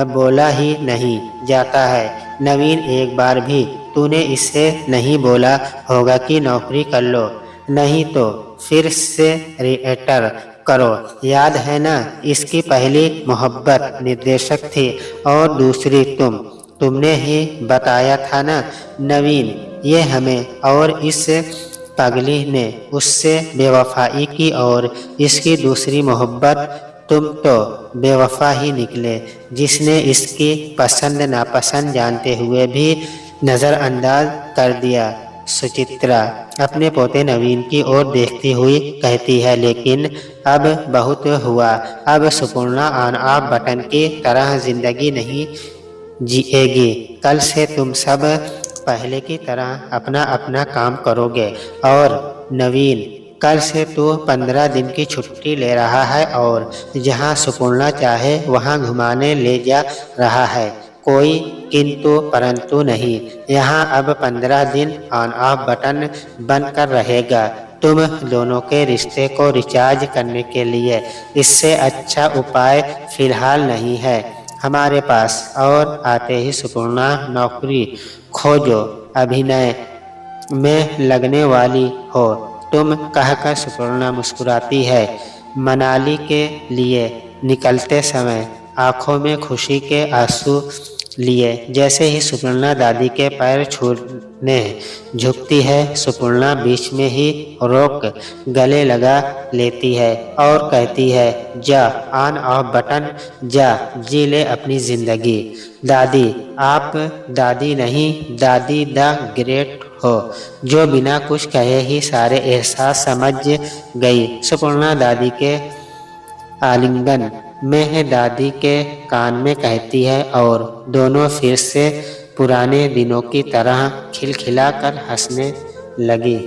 बोला ही नहीं जाता है। नवीन एक बार भी तूने इससे नहीं बोला होगा कि नौकरी कर लो, नहीं तो फिर से रिएटर करो। याद है ना, इसकी पहली मोहब्बत निर्देशक थी और दूसरी तुमने ही बताया था ना नवीन, ये हमें और इस पगली ने उससे बेवफाई की और इसकी दूसरी मोहब्बत तुम तो बेवफा ही निकले, जिसने इसकी पसंद नापसंद जानते हुए भी नज़रअंदाज कर दिया। सुचित्रा अपने पोते नवीन की ओर देखती हुई कहती है, लेकिन अब बहुत हुआ। अब सुपर्णा ऑन ऑफ बटन की तरह जिंदगी नहीं जिएगी। कल से तुम सब पहले की तरह अपना अपना काम करोगे। और नवीन, कल से तू 15 दिन की छुट्टी ले रहा है और जहां सुपर्णा चाहे वहां घुमाने ले जा रहा है। कोई किंतु परंतु नहीं। यहाँ अब 15 दिन ऑन ऑफ बटन बनकर रहेगा तुम दोनों के रिश्ते को रिचार्ज करने के लिए। इससे अच्छा उपाय फिलहाल नहीं है हमारे पास। और आते ही सुपर्णा नौकरी खोजो, अभिनय में लगने वाली हो तुम, कहकर सुपर्णा मुस्कुराती है। मनाली के लिए निकलते समय आंखों में खुशी के आंसू लिए। जैसे ही सुपर्णा दादी के पैर छूने झुकती है, सुपर्णा बीच में ही रोक गले लगा लेती है और कहती है, जा ऑन ऑफ बटन, जा जी ले अपनी जिंदगी। दादी आप दादी नहीं, दादी द ग्रेट हो, जो बिना कुछ कहे ही सारे एहसास समझ गई। सुपर्णा दादी के आलिंगन में दादी के कान में कहती है और दोनों फिर से पुराने दिनों की तरह खिलखिलाकर हंसने लगी।